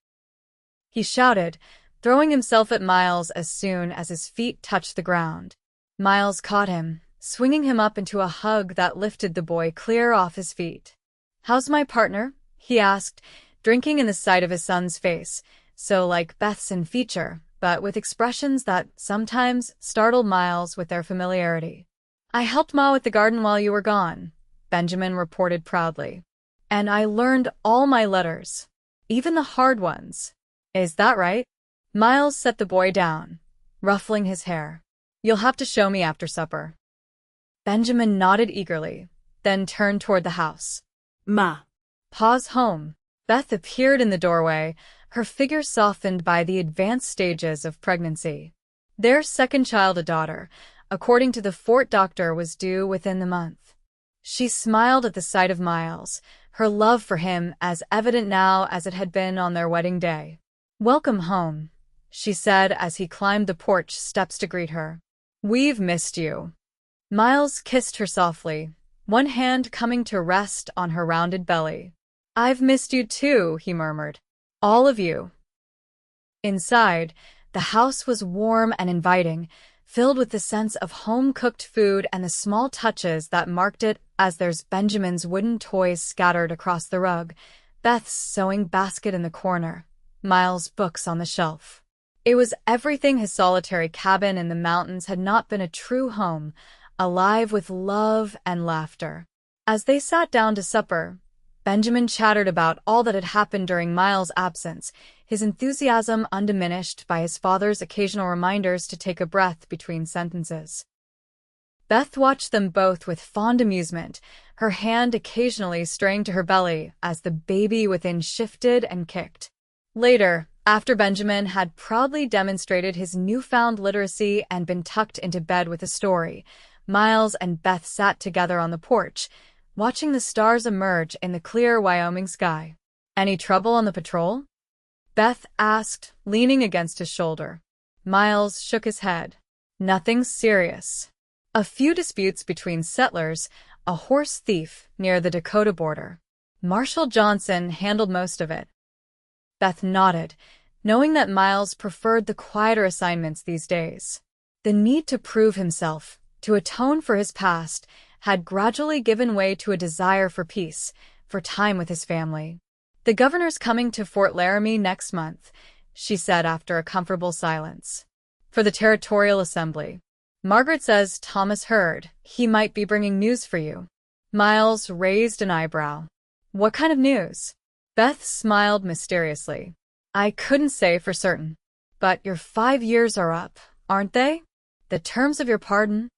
he shouted, throwing himself at Miles as soon as his feet touched the ground. Miles caught him, swinging him up into a hug that lifted the boy clear off his feet. "How's my partner?" he asked, drinking in the sight of his son's face, so like Beth's in feature, but with expressions that sometimes startled Miles with their familiarity. "I helped Ma with the garden while you were gone," Benjamin reported proudly. "And I learned all my letters, even the hard ones." "Is that right?" Miles set the boy down, ruffling his hair. "You'll have to show me after supper." Benjamin nodded eagerly, then turned toward the house. Ma. Pa's home. Beth appeared in the doorway, her figure softened by the advanced stages of pregnancy. Their second child, a daughter, according to the Fort doctor, was due within the month. She smiled at the sight of Miles, her love for him as evident now as it had been on their wedding day. "Welcome home," she said as he climbed the porch steps to greet her. "We've missed you." Miles kissed her softly, one hand coming to rest on her rounded belly. "I've missed you too," he murmured. "All of you." Inside, the house was warm and inviting, filled with the sense of home-cooked food and the small touches that marked it, as there's Benjamin's wooden toys scattered across the rug, Beth's sewing basket in the corner, Miles' books on the shelf. It was everything his solitary cabin in the mountains had not been: a true home, alive with love and laughter. As they sat down to supper, Benjamin chattered about all that had happened during Miles' absence, his enthusiasm undiminished by his father's occasional reminders to take a breath between sentences. Beth watched them both with fond amusement, her hand occasionally straying to her belly as the baby within shifted and kicked. Later, after Benjamin had proudly demonstrated his newfound literacy and been tucked into bed with a story, Miles and Beth sat together on the porch, watching the stars emerge in the clear Wyoming sky. "Any trouble on the patrol?" Beth asked, leaning against his shoulder. Miles shook his head. "Nothing serious. A few disputes between settlers, a horse thief near the Dakota border. Marshal Johnson handled most of it." Beth nodded, knowing that Miles preferred the quieter assignments these days. The need to prove himself, to atone for his past, had gradually given way to a desire for peace, for time with his family. "The governor's coming to Fort Laramie next month," she said after a comfortable silence. "For the territorial assembly. Margaret says Thomas heard he might be bringing news for you." Miles raised an eyebrow. "What kind of news?" Beth smiled mysteriously. "I couldn't say for certain. But your 5 years are up, aren't they? The terms of your pardon?"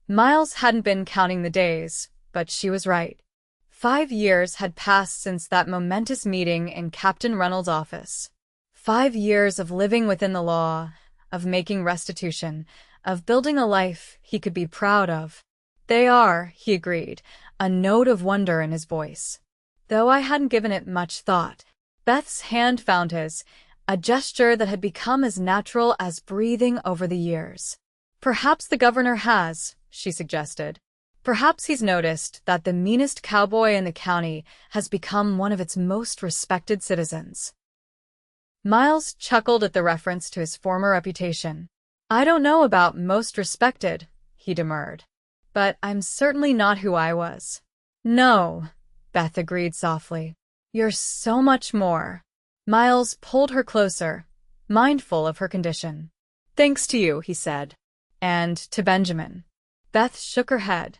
Miles hadn't been counting the days, but she was right. 5 years had passed since that momentous meeting in Captain Reynolds' office. 5 years of living within the law, of making restitution, of building a life he could be proud of. "They are," he agreed, a note of wonder in his voice. "Though I hadn't given it much thought." Beth's hand found his, a gesture that had become as natural as breathing over the years. "Perhaps the governor has," she suggested. "Perhaps he's noticed that the meanest cowboy in the county has become one of its most respected citizens." Miles chuckled at the reference to his former reputation. "I don't know about most respected," he demurred. "But I'm certainly not who I was." "No," Beth agreed softly. "You're so much more." Miles pulled her closer, mindful of her condition. "Thanks to you," he said. "And to Benjamin." Beth shook her head.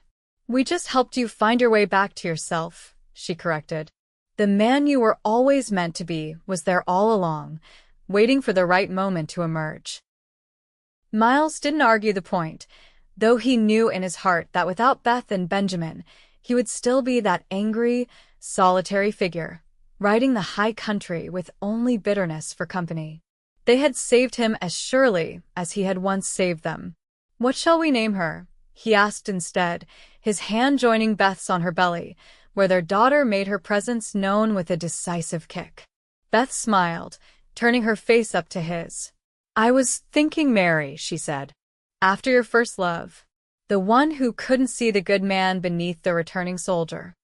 "We just helped you find your way back to yourself," she corrected. "The man you were always meant to be was there all along, waiting for the right moment to emerge." Miles didn't argue the point, though he knew in his heart that without Beth and Benjamin, he would still be that angry, solitary figure, riding the high country with only bitterness for company. They had saved him as surely as he had once saved them. "What shall we name her?" he asked instead, his hand joining Beth's on her belly, where their daughter made her presence known with a decisive kick. Beth smiled, turning her face up to his. "I was thinking Mary," she said. "After your first love. The one who couldn't see the good man beneath the returning soldier."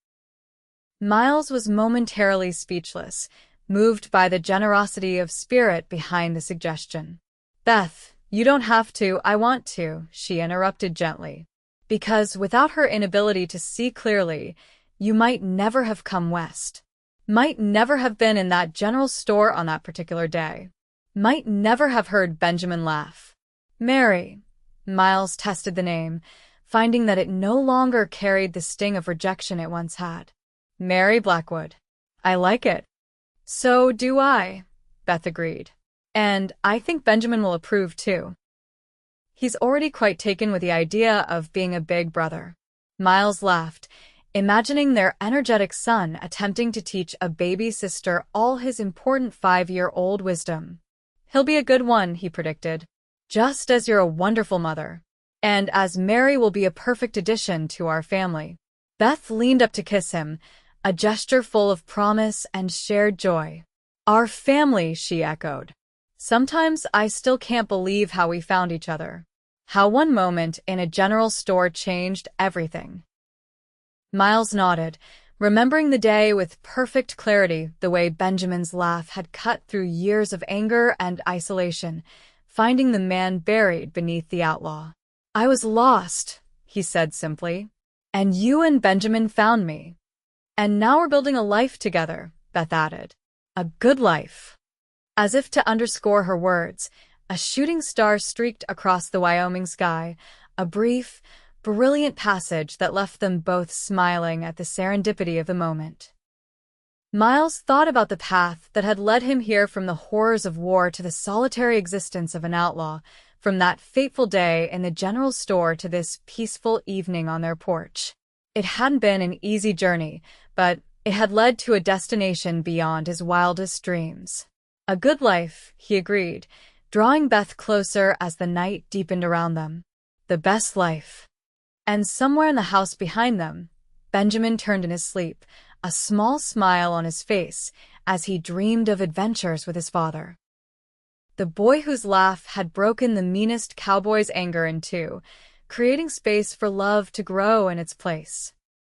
Miles was momentarily speechless, moved by the generosity of spirit behind the suggestion. "Beth, you don't have to, I want to," she interrupted gently. "Because without her inability to see clearly, you might never have come west. Might never have been in that general store on that particular day. Might never have heard Benjamin laugh." "Mary." Miles tested the name, finding that it no longer carried the sting of rejection it once had. "Mary Blackwood. I like it." "So do I," Beth agreed. "And I think Benjamin will approve too. He's already quite taken with the idea of being a big brother." Miles laughed, imagining their energetic son attempting to teach a baby sister all his important 5-year-old wisdom. "He'll be a good one," he predicted. "Just as you're a wonderful mother. And as Mary will be a perfect addition to our family." Beth leaned up to kiss him, a gesture full of promise and shared joy. "Our family," she echoed. "Sometimes I still can't believe how we found each other. How one moment in a general store changed everything." Miles nodded, remembering the day with perfect clarity, the way Benjamin's laugh had cut through years of anger and isolation, finding the man buried beneath the outlaw. "I was lost," he said simply, "and you and Benjamin found me. And now we're building a life together," Beth added. "A good life." As if to underscore her words, a shooting star streaked across the Wyoming sky, a brief, brilliant passage that left them both smiling at the serendipity of the moment. Miles thought about the path that had led him here, from the horrors of war to the solitary existence of an outlaw, from that fateful day in the general store to this peaceful evening on their porch. It hadn't been an easy journey, but it had led to a destination beyond his wildest dreams. "A good life," he agreed, drawing Beth closer as the night deepened around them. "The best life." And somewhere in the house behind them, Benjamin turned in his sleep, a small smile on his face as he dreamed of adventures with his father. The boy whose laugh had broken the meanest cowboy's anger in two, creating space for love to grow in its place.